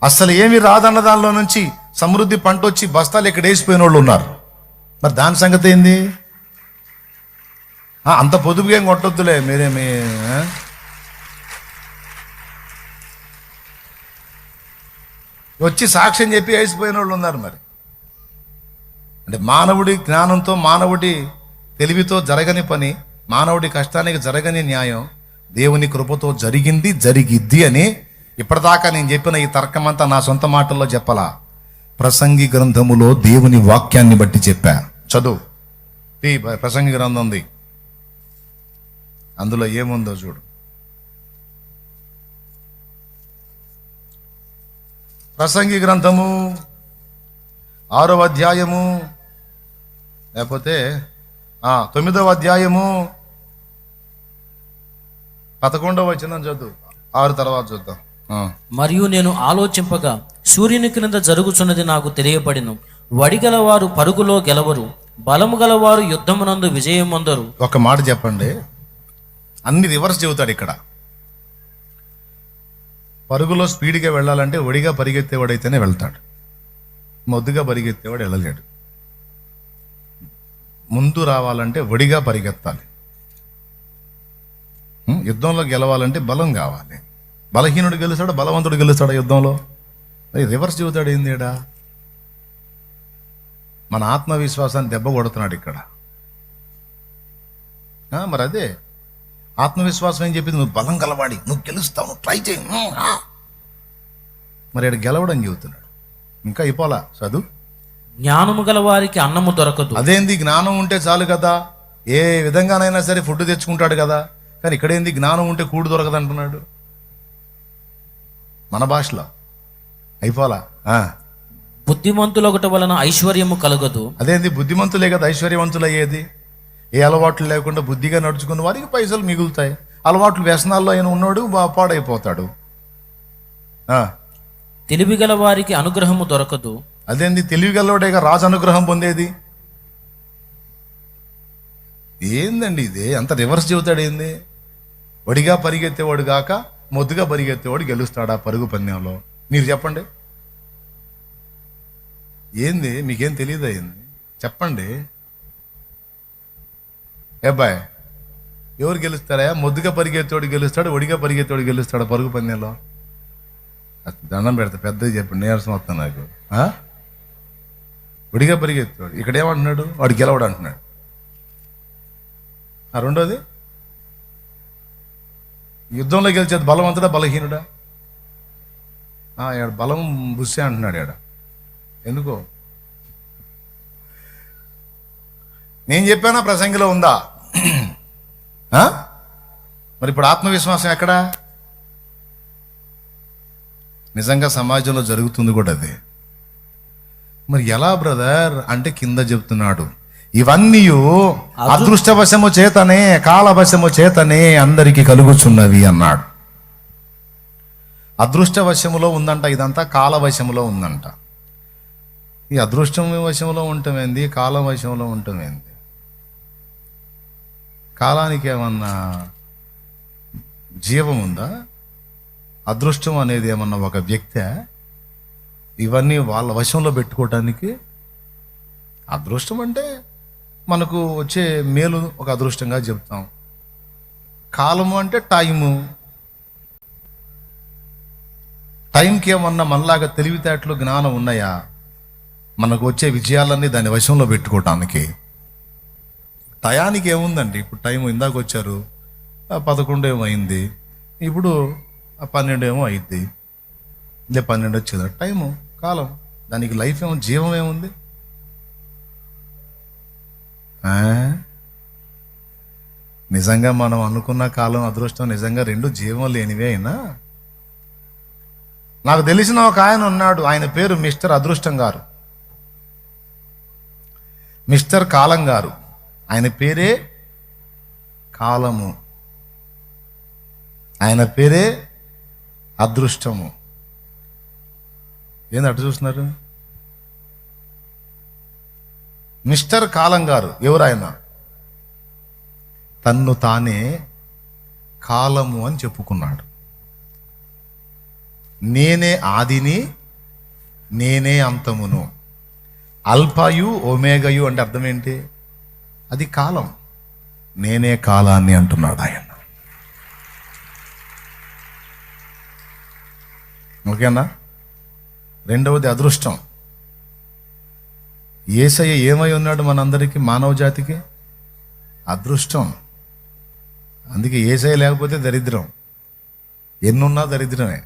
అస్సలు ఏమి రాదన్న దానిలో నుంచి సమృద్ధి పంట వచ్చి బస్తాలు ఇక్కడ వేసిపోయిన వాళ్ళు ఉన్నారు. మరి దాని సంగతి ఏంది? అంత పొదుపుగా ఏం కొట్టొద్దులే మీరేమి. వచ్చి సాక్ష్యం చెప్పి వేసిపోయిన వాళ్ళు ఉన్నారు. మరి అంటే మానవుడి జ్ఞానంతో, మానవుడి తెలివితో జరగని పని, మానవుడి కష్టానికి జరగని న్యాయం దేవుని కృపతో జరిగింది, జరిగిద్ది అని ఇప్పటిదాకా నేను చెప్పిన ఈ తర్కమంతా నా సొంత మాటల్లో చెప్పలా. ప్రసంగి గ్రంథములో దేవుని వాక్యాన్ని బట్టి చెప్పా. చదువు, ఈ ప్రసంగి గ్రంథం ఉంది, అందులో ఏముందో చూడు. ప్రసంగి గ్రంథము 6వ అధ్యాయము, లేకపోతే 9వ అధ్యాయము 11వ వచనం చదువు. 6 తర్వాత చూద్దాం. మరియు నేను ఆలోచింపగా సూర్యుని క్రింద జరుగుచున్నది నాకు తెలియబడిను. వడిగలవారు పరుగులో గెలవరు, బలము గలవారు యుద్ధమునందు విజయమందరు. ఒక మాట చెప్పండి, అన్ని రివర్స్ చెబుతాడు ఇక్కడ. పరుగులో స్పీడ్గా వెళ్ళాలంటే ఒడిగా పరిగెత్తేవాడైతేనే వెళ్తాడు, మొద్దుగా పరిగెత్తేవాడు వెళ్ళలేడు. ముందు రావాలంటే ఒడిగా పరిగెత్తాలి. యుద్ధంలో గెలవాలంటే బలం కావాలి. బలహీనుడు గెలుస్తాడు, బలవంతుడు గెలుస్తాడు యుద్ధంలో. మరి రివర్స్ చెబుతాడు ఏందిడా? మన ఆత్మవిశ్వాసాన్ని దెబ్బ కొడుతున్నాడు ఇక్కడ. మరి అదే ఆత్మవిశ్వాసం ఏం చెప్పింది? నువ్వు బలం గలవాడి, నువ్వు గెలుస్తావు, నువ్వు ట్రై చేయి. మరి ఇక్కడ గెలవడం చెబుతున్నాడు. ఇంకా అయిపోలా చదువు. జ్ఞానము గల వారికి అన్నము దొరకదు. అదేంది? జ్ఞానం ఉంటే చాలు కదా, ఏ విధంగానైనా సరే ఫుడ్ తెచ్చుకుంటాడు కదా. కానీ ఇక్కడేంది? జ్ఞానం ఉంటే కూడు దొరకదు అంటున్నాడు. మన భాషలో అయిపోలా. బుద్ధిమంతులొకటి వలన ఐశ్వర్యము కలగదు. అదేంది, బుద్ధిమంతులే కదా ఐశ్వర్యవంతులు అయ్యేది. ఏ అలవాట్లు లేకుండా బుద్ధిగా నడుచుకున్న వారికి పైసలు మిగులుతాయి. అలవాట్లు వ్యసనాల్లో అయినా ఉన్నాడు పాడైపోతాడు. తెలివి గల వారికి అనుగ్రహము దొరకదు. అదేంది, తెలివిగలవాడేగా రాజు అనుగ్రహం పొందేది. ఏందండి ఇది, అంత రివర్స్ చెబుతాడు. ఏంది, వడిగా పరిగెత్తేవాడు కాక మొద్దుగా పరిగెత్తేవాడు గెలుస్తాడా పరుగు పందెంలో? మీరు చెప్పండి. ఏంది, మీకేం తెలియదు అయింది చెప్పండి. ఏబ్బాయ్, ఎవరు గెలుస్తారా? మొద్దుగా పరిగెత్తేవాడు గెలుస్తాడు, ఒడిగా పరిగెత్తేవాడు గెలుస్తాడా పరుగు పందెంలో? దండం పెడతా, పెద్దది చెప్పండి, నీరసం వస్తాను నాకు. ఒడిగా పరిగెత్తేవాడు ఇక్కడ ఏమంటున్నాడు? వాడు గెలవడు అంటున్నాడు. రెండోది, యుద్ధంలో గెలిచేది బలవంతుడా బలహీనుడా? బలం బుస్సే అంటున్నాడు. ఎందుకో నేను చెప్పానా ప్రసంగిలో ఉందా? మరి ఇప్పుడు ఆత్మవిశ్వాసం ఎక్కడా? నిజంగా సమాజంలో జరుగుతుంది కూడా అది. మరి ఎలా బ్రదర్ అంటే కింద చెప్తున్నాడు, ఇవన్నీ అదృష్టవశము చేతనే కాలవశము చేతనే అందరికీ కలుగుచున్నవి అన్నాడు. అదృష్టవశములో ఉందంట ఇదంతా, కాలవశములో ఉందంట. ఈ అదృష్టం వశంలో ఉండటమేంది, కాలం వశంలో ఉండటమేంది? కాలానికి ఏమన్నా జీవం ఉందా? అదృష్టం అనేది ఏమన్నా ఒక వ్యక్తే? ఇవన్నీ వాళ్ళ వశంలో పెట్టుకోవటానికి. అదృష్టం అంటే మనకు వచ్చే మేలు ఒక అదృష్టంగా చెప్తాం. కాలము అంటే టైంకి ఏమన్నా మనలాగా తెలివితేటలు జ్ఞానం ఉన్నాయా? మనకు వచ్చే విజయాలన్నీ దాని వశంలో పెట్టుకోవటానికి. టయానికి ఏముందండి, ఇప్పుడు టైం ఇందాక వచ్చారు 11 ఏమో అయింది, ఇప్పుడు 12 ఏమో అయింది, లే 12 వచ్చేది. టైము కాలం, దానికి లైఫ్ ఏమో జీవం ఏముంది? నిజంగా మనం అనుకున్న కాలం అదృష్టం నిజంగా రెండు జీవం లేనివే అయినా. నాకు తెలిసిన ఒక ఆయన ఉన్నాడు, ఆయన పేరు మిస్టర్ అదృష్టం గారు, మిస్టర్ కాలం గారు. ఆయన పేరే కాలము, ఆయన పేరే అదృష్టము. ఏంది అటు చూస్తున్నారు? మిస్టర్ కాలం గారు ఎవరు? ఆయన తన్ను తానే కాలము అని చెప్పుకున్నాడు. నేనే ఆదిని, నేనే అంతమును, అల్ఫాయు ఒమేగయు అంటే అర్థం ఏంటి? అది కాలం, నేనే కాలాన్ని అంటున్నాడు ఆయన. ఓకేనా? రెండవది అదృష్టం. యేసయ్య ఏమై ఉన్నాడు మనందరికీ, మానవ జాతికి? అదృష్టం. అందుకే యేసయ్య లేకపోతే దరిద్రం, ఎన్నున్నా దరిద్రమే.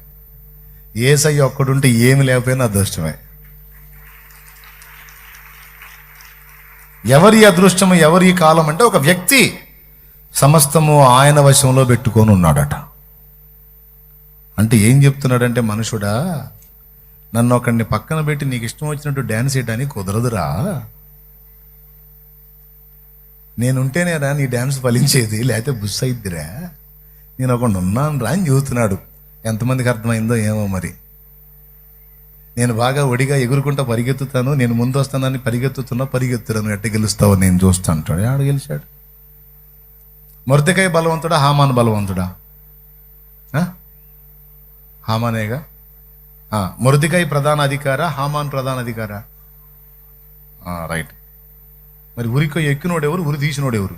యేసయ్య ఒక్కడుంటే ఏమి లేకపోయినా అదృష్టమే. ఎవరి అదృష్టము, ఎవరి కాలం అంటే ఒక వ్యక్తి సమస్తము ఆయన వశంలో పెట్టుకొని ఉన్నాడట. అంటే ఏం చెప్తున్నాడంటే, మనుషుడా నన్ను ఒకడిని పక్కన పెట్టి నీకు ఇష్టం వచ్చినట్టు డ్యాన్స్ చేయడానికి కుదరదురా. నేనుంటేనేరా నీ డ్యాన్స్ ఫలించేది, లేకపోతే బుస్ అయిద్దిరా. నేను ఒకడు ఉన్నాను రా అని చెబుతున్నాడు. ఎంతమందికి అర్థమైందో ఏమో మరి. నేను బాగా ఒడిగా ఎగురుకుంటా పరిగెత్తుతాను, నేను ముందు వస్తానని పరిగెత్తుతున్నాను, ఎట్ట గెలుస్తావో నేను చూస్తా అంటాడు. ఆడు గెలిచాడు. మొర్దెకాయి బలవంతుడా, హామాన్ బలవంతుడా? హామానేగా. మొర్దెకాయి ప్రధాన అధికారా, హామాన్ ప్రధాన అధికారా? రైట్. మరి ఉరికో ఎక్కినోడెవరు, ఉరి తీసినోడెవరు?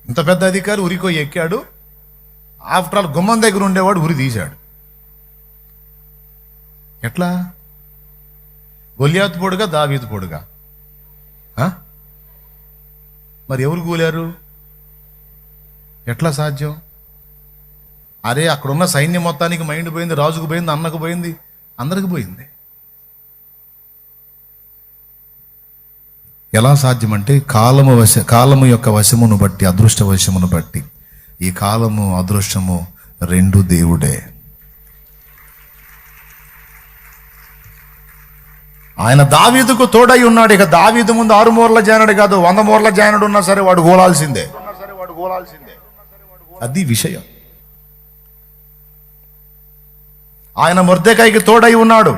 ఇంత పెద్ద అధికారి ఉరికో ఎక్కాడు, ఆఫ్టర్ ఆల్ గుమ్మం దగ్గర ఉండేవాడు ఉరి తీశాడు. ఎట్లా? గొల్యాతు పొడుగా, దావీదు పొడుగా? మరి ఎవరు కూలారు? ఎట్లా సాధ్యం? అరే అక్కడున్న సైన్యం మొత్తానికి మైండ్ పోయింది, రాజుకు పోయింది, అన్నకు పోయింది, అందరికి పోయింది. ఎలా సాధ్యం అంటే కాలము యొక్క వశమును బట్టి, అదృష్ట వశమును బట్టి ఈ కాలము అదృష్టము రెండు దేవుడే. ఆయన దావీదుకు తోడై ఉన్నాడు. ఇక దావీదు ముందు 6 మూరల జానుడు కాదు, 100 మూరల జానుడు ఉన్నా సరే వాడు గోలాల్సిందే. అది విషయం. ఆయన మొర్దెకైకి తోడై ఉన్నాడు.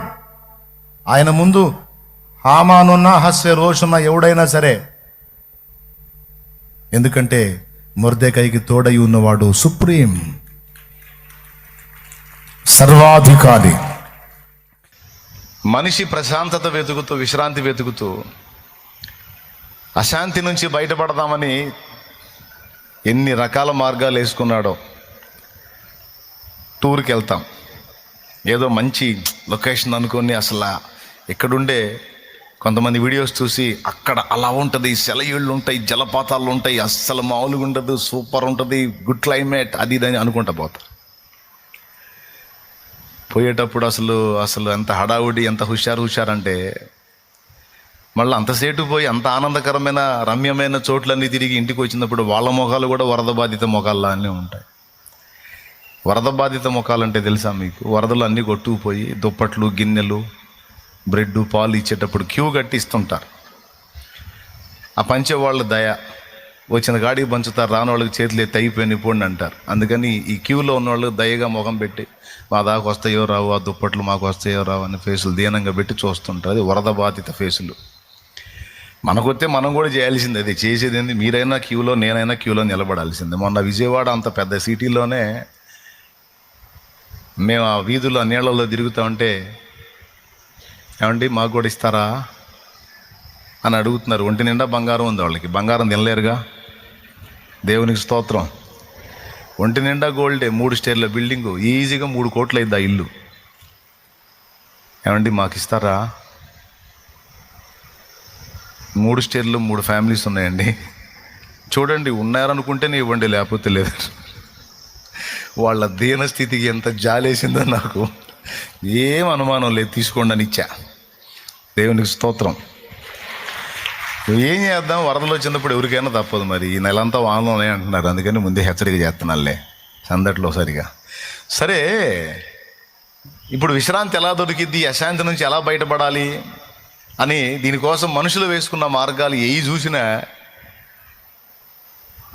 ఆయన ముందు హామానున్న అహష్వేరోషున్న ఎవడైనా సరే, ఎందుకంటే మొర్దెకైకి తోడై ఉన్నవాడు సుప్రీం, సర్వాధికారి. మనిషి ప్రశాంతత వెతుకుతూ, విశ్రాంతి వెతుకుతూ, అశాంతి నుంచి బయటపడదామని ఎన్ని రకాల మార్గాలు వేసుకున్నాడో. టూర్కి వెళ్తాం, ఏదో మంచి లొకేషన్ అనుకొని, అసలు ఇక్కడుండే కొంతమంది వీడియోస్ చూసి అక్కడ అలా ఉంటుంది, సెలయేళ్ళు ఉంటాయి, జలపాతాలు ఉంటాయి, అస్సలు మామూలుగా ఉండదు, సూపర్ ఉంటుంది, గుడ్ క్లైమేట్, అది ఇదని అనుకుంటా పోతారు. పోయేటప్పుడు అసలు ఎంత హడావుడి, ఎంత హుషారు అంటే, మళ్ళీ అంతసేటు పోయి అంత ఆనందకరమైన రమ్యమైన చోట్లన్నీ తిరిగి ఇంటికి వచ్చినప్పుడు వాళ్ళ ముఖాలు కూడా వరద బాధిత ముఖాల్లా అన్నీ ఉంటాయి. వరద బాధిత ముఖాలంటే తెలుసా మీకు? వరదలు అన్నీ కొట్టుకుపోయి దుప్పట్లు, గిన్నెలు, బ్రెడ్, పాలు ఇచ్చేటప్పుడు క్యూ కట్టి ఇస్తుంటారు. ఆ పంచేవాళ్ళు దయ, వచ్చిన గాడికి పంచుతారు, రాని వాళ్ళకి చేతులు ఎత్తి అయిపోయిన ఇప్పుడు అంటారు. అందుకని ఈ క్యూలో ఉన్నవాళ్ళు దయగా ముఖం పెట్టి మా దాకా వస్తాయో రావు, ఆ దుప్పట్లు మాకు వస్తాయో రావు అని ఫేసులు దీనంగా పెట్టి చూస్తుంటారు. అది వరద బాధిత ఫేసులు. మనకొస్తే మనం కూడా చేయాల్సింది అది. చేసేది ఏంది? మీరైనా క్యూలో, నేనైనా క్యూలో నిలబడాల్సిందే. మొన్న విజయవాడ అంత పెద్ద సిటీలోనే మేము ఆ వీధుల్లో నీళ్ళలో తిరుగుతూ ఉంటే, ఏమండి మాకు కూడా ఇస్తారా అని అడుగుతున్నారు. ఒంటి నిండా బంగారం ఉంది వాళ్ళకి, బంగారం తినలేరుగా, దేవునికి స్తోత్రం. ఒంటి నిండా గోల్డే, 3 స్టేర్ల బిల్డింగు, ఈజీగా 3 కోట్లు అయింది ఆ ఇల్లు. ఏమండి మాకు ఇస్తారా? 3 స్టేర్లు, 3 ఫ్యామిలీస్ ఉన్నాయండి. చూడండి, ఉన్నారనుకుంటేనే ఇవ్వండి, లేకపోతే లేదు. వాళ్ళ దీన స్థితికి ఎంత జాలేసిందో నాకు ఏం అనుమానం లేదు, తీసుకోండి అని ఇచ్చా. దేవునికి స్తోత్రం. ఏం చేద్దాం, వరదలు వచ్చినప్పుడు ఎవరికైనా తప్పదు. మరి ఈ నెలంతా వానలోనే అంటున్నారు, అందుకని ముందే హెచ్చరిక చేస్తున్నానులే సందట్లో సరిగా. సరే, ఇప్పుడు విశ్రాంతి ఎలా దొరికిద్ది, అశాంతి నుంచి ఎలా బయటపడాలి అని దీనికోసం మనుషులు వేసుకున్న మార్గాలు ఏవి చూసినా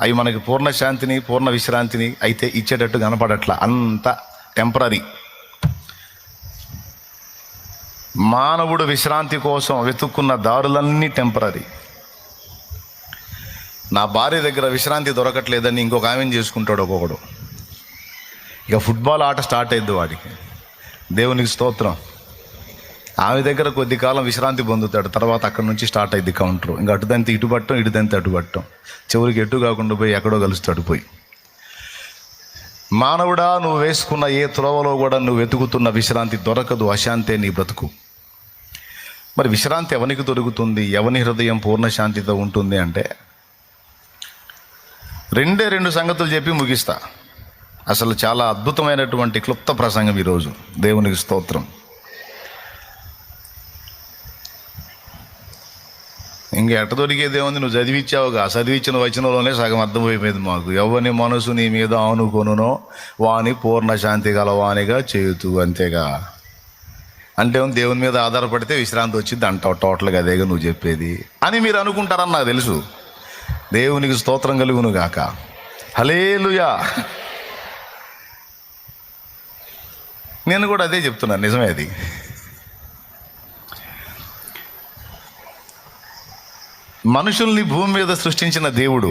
అవి మనకి పూర్ణ శాంతిని, పూర్ణ విశ్రాంతిని అయితే ఇచ్చేటట్టు కనపడట్లా. అంత టెంపరీ. మానవుడు విశ్రాంతి కోసం వెతుక్కున్న దారులన్నీ టెంపరీ. నా భార్య దగ్గర విశ్రాంతి దొరకట్లేదని ఇంకొక ఆమెను చేసుకుంటాడు ఒక్కొక్కడు. ఇక ఫుట్బాల్ ఆట స్టార్ట్ అయ్యిద్ది వాడికి. దేవునికి స్తోత్రం. ఆమె దగ్గర కొద్ది కాలం విశ్రాంతి పొందుతాడు, తర్వాత అక్కడి నుంచి స్టార్ట్ అయ్యిద్ది కౌంటర్. ఇంకా అటుదంతే ఇటు పట్టం, ఇటుదంతే అటు పట్టం, చివరికి ఎటు కాకుండా పోయి ఎక్కడో కలుస్తాడు పోయి. మానవుడా, నువ్వు వేసుకున్న ఏ త్రోవలో కూడా నువ్వు వెతుకుతున్న విశ్రాంతి దొరకదు. అశాంతే నీ బ్రతుకు. మరి విశ్రాంతి ఎవనికి దొరుకుతుంది, ఎవని హృదయం పూర్ణ శాంతితో ఉంటుంది అంటే, 2 సంగతులు చెప్పి ముగిస్తా. అసలు చాలా అద్భుతమైనటువంటి క్లుప్త ప్రసంగం ఈరోజు. దేవునికి స్తోత్రం. ఇంకా ఎట్ట దొరికేది ఏముంది, నువ్వు చదివించావుగా, చదివించిన వచనంలోనే సగం అర్థమైపోయింది మాకు. ఎవని మనసు నీ మీద ఆనుకొనునో వాని పూర్ణ శాంతి గలవానిగా చేయుతూ, అంతేగా. అంటే దేవుని మీద ఆధారపడితే విశ్రాంతి వచ్చింది అంటావు. టోటల్గా అదేగా నువ్వు చెప్పేది అని మీరు అనుకుంటారని నాకు తెలుసు. దేవునికి స్తోత్రం కలుగును గాక. హల్లెలూయా. నేను కూడా అదే చెప్తున్నాను, నిజమే అది. మనుషుల్ని భూమి మీద సృష్టించిన దేవుడు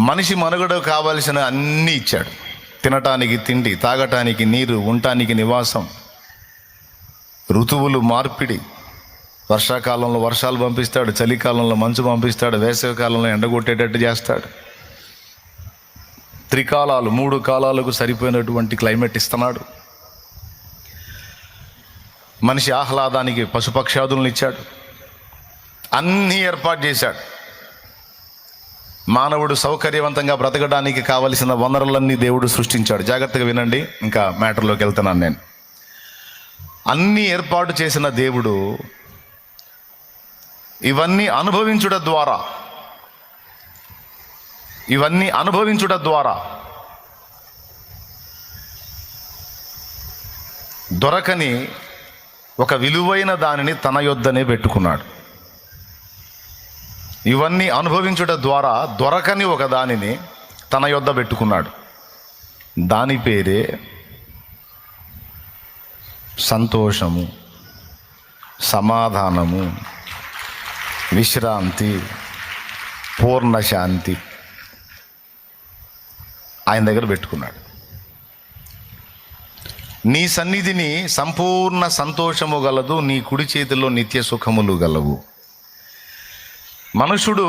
మనిషి మనుగడ కావలసిన అన్నీ ఇచ్చాడు. తినటానికి తిండి, తాగటానికి నీరు, ఉండటానికి నివాసం, ఋతువులు మార్పిడి. వర్షాకాలంలో వర్షాలు పంపిస్తాడు, చలికాలంలో మంచు పంపిస్తాడు, వేసవి కాలంలో ఎండగొట్టేటట్టు చేస్తాడు. 3 కాలాలు, 3 కాలాలకు సరిపోయినటువంటి క్లైమేట్ ఇస్తున్నాడు. మనిషి ఆహ్లాదానికి పశుపక్షాదులను ఇచ్చాడు. అన్నీ ఏర్పాటు చేశాడు. మానవుడు సౌకర్యవంతంగా బ్రతకడానికి కావలసిన వనరులన్నీ దేవుడు సృష్టించాడు. జాగ్రత్తగా వినండి, ఇంకా మ్యాటర్లోకి వెళ్తున్నాను నేను. అన్నీ ఏర్పాటు చేసిన దేవుడు ఇవన్నీ అనుభవించుట ద్వారా దొరకని ఒక విలువైన దానిని తన యొద్దనే పెట్టుకున్నాడు. ఇవన్నీ అనుభవించుట ద్వారా దొరకని ఒక దానిని తన యొద్ద పెట్టుకున్నాడు. దాని పేరే సంతోషము, సమాధానము, విశ్రాంతి, పూర్ణ శాంతి ఆయన దగ్గర పెట్టుకున్నాడు. నీ సన్నిధిని సంపూర్ణ సంతోషము గలదు, నీ కుడి చేతిలో నిత్య సుఖములు గలవు. మనుషుడు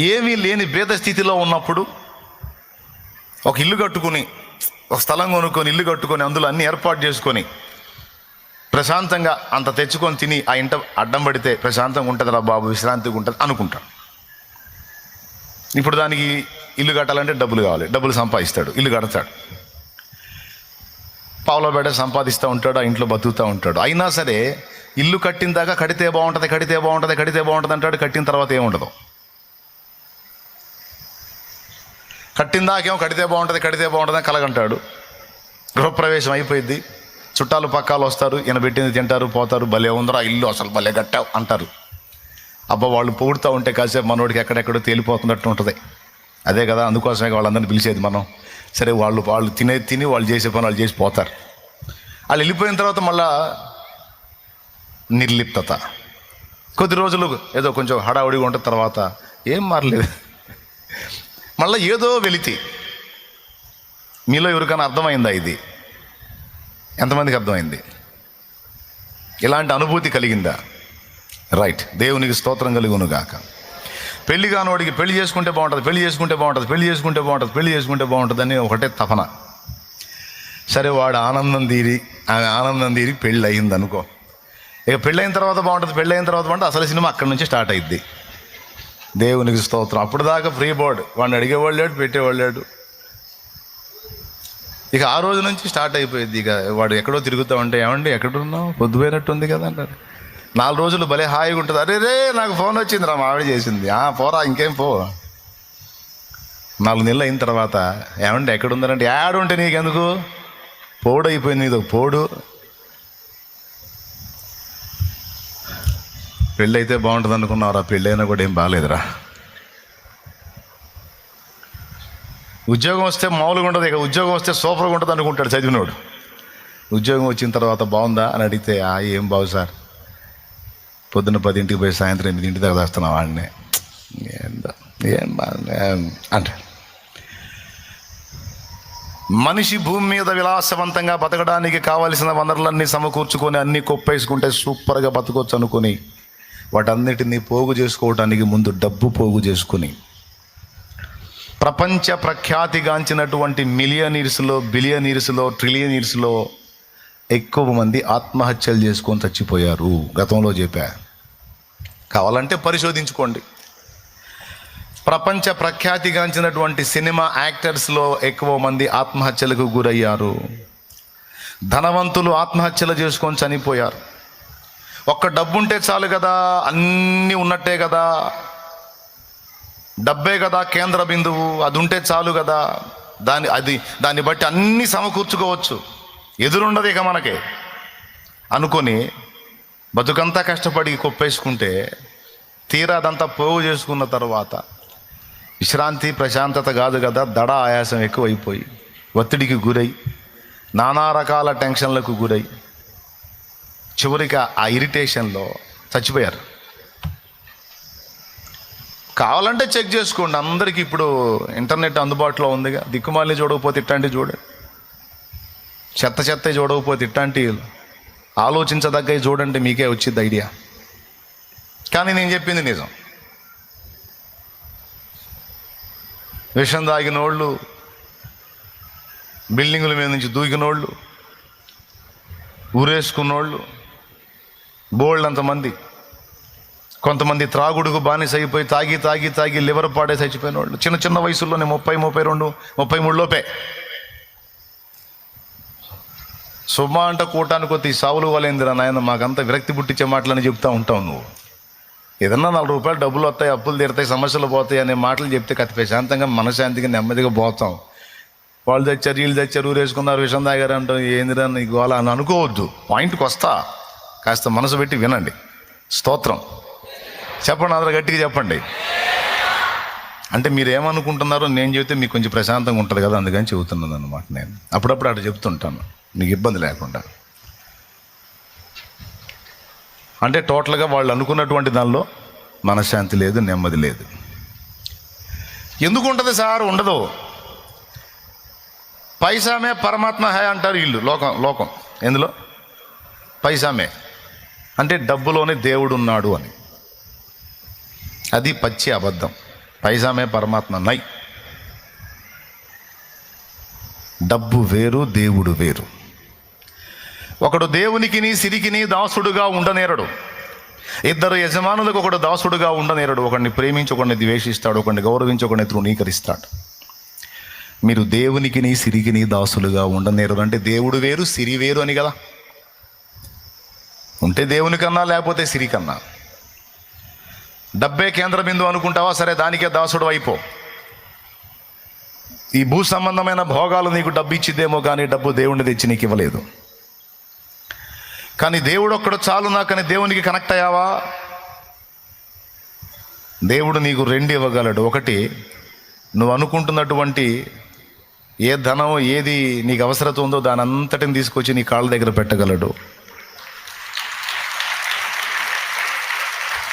ఏమీ లేని భేద స్థితిలో ఉన్నప్పుడు ఒక ఇల్లు కట్టుకుని, ఒక స్థలం కొనుక్కొని, ఇల్లు కట్టుకొని, అందులో అన్ని ఏర్పాటు చేసుకొని ప్రశాంతంగా అంత తెచ్చుకొని తిని ఆ ఇంట అడ్డం పడితే ప్రశాంతంగా ఉంటుందిరా బాబు, విశ్రాంతిగా ఉంటుంది అనుకుంటాడు. ఇప్పుడు దానికి ఇల్లు కట్టాలంటే డబ్బులు కావాలి, డబ్బులు సంపాదిస్తాడు, ఇల్లు కడతాడు, పావులో బెడ సంపాదిస్తూ ఉంటాడు, ఆ ఇంట్లో బతుకుతూ ఉంటాడు. అయినా సరే ఇల్లు కట్టిన దాకా కడితే బాగుంటుంది, కడితే బాగుంటుంది, కడితే బాగుంటుంది అంటాడు. కట్టిన తర్వాత ఏముండదు. కట్టిన దాకేమో కడితే బాగుంటుంది, కడితే బాగుంటుంది అని కలగంటాడు. గృహప్రవేశం అయిపోయింది, చుట్టాలు పక్కాలు వస్తారు, ఈయన పెట్టింది తింటారు, పోతారు. భలే ఉందరా ఇల్లు, అసలు భలే కట్టావు అంటారు. అబ్బా వాళ్ళు పొగుడుతూ ఉంటే కాసేపు మనోడికి ఎక్కడెక్కడో తేలిపోతున్నట్టు ఉంటుంది. అదే కదా, అందుకోసమే వాళ్ళందరినీ పిలిచేది మనం. సరే వాళ్ళు తిని వాళ్ళు చేసే పని వాళ్ళు చేసి పోతారు. వాళ్ళు వెళ్ళిపోయిన తర్వాత మళ్ళా నిర్లిప్తత, కొద్ది రోజులు ఏదో కొంచెం హడావుడిగా ఉంటుంది, తర్వాత ఏం మారలేదు, మళ్ళీ ఏదో వెలితి. మీలో ఎవరికైనా అర్థమైందా ఇది? ఎంతమందికి అర్థమైంది? ఇలాంటి అనుభూతి కలిగిందా? రైట్, దేవునికి స్తోత్రం కలుగును గాక. పెళ్లి కానివాడికి పెళ్లి చేసుకుంటే బాగుంటుంది, పెళ్లి చేసుకుంటే బాగుంటుంది, పెళ్లి చేసుకుంటే బాగుంటుంది, పెళ్లి చేసుకుంటే బాగుంటుంది అని ఒకటే తపన. సరే వాడు ఆనందం తీరి, ఆమె ఆనందం తీరి పెళ్ళి అయింది అనుకో. ఇక పెళ్ళైన తర్వాత బాగుంటుంది, పెళ్ళైన తర్వాత బాగుంటుంది, అసలు సినిమా అక్కడి నుంచి స్టార్ట్ అయింది. దేవునికి స్తోత్రం. అప్పుడు దాకా ఫ్రీ బోర్డ్, వాడిని అడిగేవాళ్ళు లేడు, పెట్టేవాళ్ళు లేడు. ఇక ఆ రోజు నుంచి స్టార్ట్ అయిపోయింది. ఇక వాడు ఎక్కడో తిరుగుతూ ఉంటే, ఏమండి ఎక్కడున్నావు, పొద్దుపోయినట్టుంది కదా అంటారు. 4 రోజులు భలే హాయిగా ఉంటుంది. అరే రే నాకు ఫోన్ వచ్చింది రా, మా ఆవిడ చేసింది. పోరా ఇంకేం పో. 4 నెలలు అయిన తర్వాత, ఏమండి ఎక్కడుందంటే, యాడ్ ఉంటే నీకెందుకు, పోడు అయిపోయింది ఇది పోడు. పెళ్ళి అయితే బాగుంటుంది అనుకున్నావురా, పెళ్ళి అయినా కూడా ఏం బాగాలేదురా. ఉద్యోగం వస్తే మామూలుగా ఉంటుంది, ఇక ఉద్యోగం వస్తే సూపర్గా ఉంటుంది అనుకుంటాడు చదివినోడు. ఉద్యోగం వచ్చిన తర్వాత బాగుందా అని అడిగితే, ఏం బాగు సార్, పొద్దున్న 10ంటికి పోయి సాయంత్రం 8 దాకా వస్తున్నావు వాడిని, ఏం అంటే. మనిషి భూమి మీద విలాసవంతంగా బతకడానికి కావలసిన వనరులన్నీ సమకూర్చుకొని అన్నీ కొప్పేసుకుంటే సూపర్గా బతకొచ్చు అనుకొని వాటన్నిటినీ పోగు చేసుకోవటానికి ముందు డబ్బు పోగు చేసుకుని ప్రపంచ ప్రఖ్యాతిగాంచినటువంటి మిలియనీర్స్లో, బిలియనీర్స్లో, ట్రిలియనీర్స్లో ఎక్కువ మంది ఆత్మహత్యలు చేసుకొని చచ్చిపోయారు. గతంలో చెప్పా, కావాలంటే పరిశోధించుకోండి. ప్రపంచ ప్రఖ్యాతిగాంచినటువంటి సినిమా యాక్టర్స్లో ఎక్కువ మంది ఆత్మహత్యలకు గురయ్యారు. ధనవంతులు ఆత్మహత్యలు చేసుకొని చనిపోయారు. ఒక్క డబ్బు ఉంటే చాలు కదా, అన్నీ ఉన్నట్టే కదా, డబ్బే కదా కేంద్ర బిందువు, అది ఉంటే చాలు కదా, దాన్ని బట్టి అన్నీ సమకూర్చుకోవచ్చు, ఎదురుండదు ఇక మనకి అనుకొని బతుకంతా కష్టపడి కొప్పేసుకుంటే, తీరా అదంతా పోగు చేసుకున్న తర్వాత విశ్రాంతి ప్రశాంతత కాదు కదా, దడ ఆయాసం ఎక్కువైపోయి ఒత్తిడికి గురై నానా రకాల టెన్షన్లకు గురై చివరికి ఆ ఇరిటేషన్లో చచ్చిపోయారు. కావాలంటే చెక్ చేసుకోండి, అందరికీ ఇప్పుడు ఇంటర్నెట్ అందుబాటులో ఉందిగా. దిక్కుమాలిని చూడకపోతే ఇట్లాంటివి చూడండి, చెత్త చూడకపోతే ఇట్లాంటి ఆలోచించదగ్గవి చూడండి, మీకే వచ్చింది ఐడియా. కానీ నేను చెప్పింది నిజం. విషం తాగినోళ్ళు, బిల్డింగుల మీద నుంచి దూకినోళ్ళు, ఊరేసుకున్నోళ్ళు బోల్డ్ అంతమంది. కొంతమంది త్రాగుడుకు బానిస అయిపోయి తాగి లివర్ పాడే చచ్చిపోయిన వాళ్ళు చిన్న వయసుల్లోనే 30, 32, 33 లోపే. సుమా అంట కూటానికి కొద్ది సావులు వాళ్ళేందిరా నాయన, మాకంతా విరక్తి పుట్టించే మాటలని చెప్తా ఉంటావు నువ్వు. ఏదన్నా 4 రూపాయలు డబ్బులు వస్తాయి, అప్పులు తీరుతాయి, సమస్యలు పోతాయి అనే మాటలు చెప్తే కత్తి ప్రశాంతంగా మనశాంతిగా నెమ్మదిగా పోతాం. వాళ్ళు తెచ్చారు వీళ్ళు తెచ్చారు ఊరేసుకున్నారు విషం తాగారు అంటాం, ఏందిరా నీ గోల అని అనుకోవద్దు. పాయింట్కి వస్తా, కాస్త మనసు పెట్టి వినండి. స్తోత్రం చెప్పండి, అందరూ గట్టిగా చెప్పండి. అంటే మీరు ఏమనుకుంటున్నారో నేను చెబితే మీకు కొంచెం ప్రశాంతంగా ఉంటుంది కదా, అందుకని చెబుతున్నాను అనమాట. నేను అప్పుడప్పుడు అటు చెప్తుంటాను నీకు ఇబ్బంది లేకుండా. అంటే టోటల్గా వాళ్ళు అనుకున్నటువంటి దానిలో మనశ్శాంతి లేదు, నెమ్మది లేదు. ఎందుకు ఉంటుంది సార్? ఉండదు. పైసామే పరమాత్మ హై అంటారు వీళ్ళు. లోకం ఎందులో? పైసామే అంటే డబ్బులోనే దేవుడు ఉన్నాడు అని. అది పచ్చి అబద్ధం. పైసామే పరమాత్మ నై. డబ్బు వేరు, దేవుడు వేరు. ఒకడు దేవునికిని సిరికిని దాసుడుగా ఉండనేరడు. ఇద్దరు యజమానులకు ఒకడు దాసుడుగా ఉండనేరడు. ఒకడిని ప్రేమించి ఒకడిని ద్వేషిస్తాడు, ఒకడిని గౌరవించి ఒకడిని తృణీకరిస్తాడు. మీరు దేవునికిని సిరికిని దాసులుగా ఉండనేరడు. అంటే దేవుడు వేరు, సిరి వేరు అని కదా. ఉంటే దేవుని కన్నా, లేకపోతే సిరి కన్నా. డబ్బే కేంద్ర బిందువు అనుకుంటావా? సరే, దానికే దాసుడు అయిపో. ఈ భూ సంబంధమైన భోగాలు నీకు డబ్బు ఇచ్చిద్దేమో, కానీ డబ్బు దేవుణ్ణి తెచ్చి నీకు ఇవ్వలేదు. కానీ దేవుడు ఒక్కడు చాలు నాకని దేవునికి కనెక్ట్ అయ్యావా? దేవుడు నీకు రెండు ఇవ్వగలడు. ఒకటి, నువ్వు అనుకుంటున్నటువంటి ఏ ధనం, ఏది నీకు అవసరత ఉందో దాని అంతటిని తీసుకొచ్చి నీ కాళ్ళ దగ్గర పెట్టగలడు.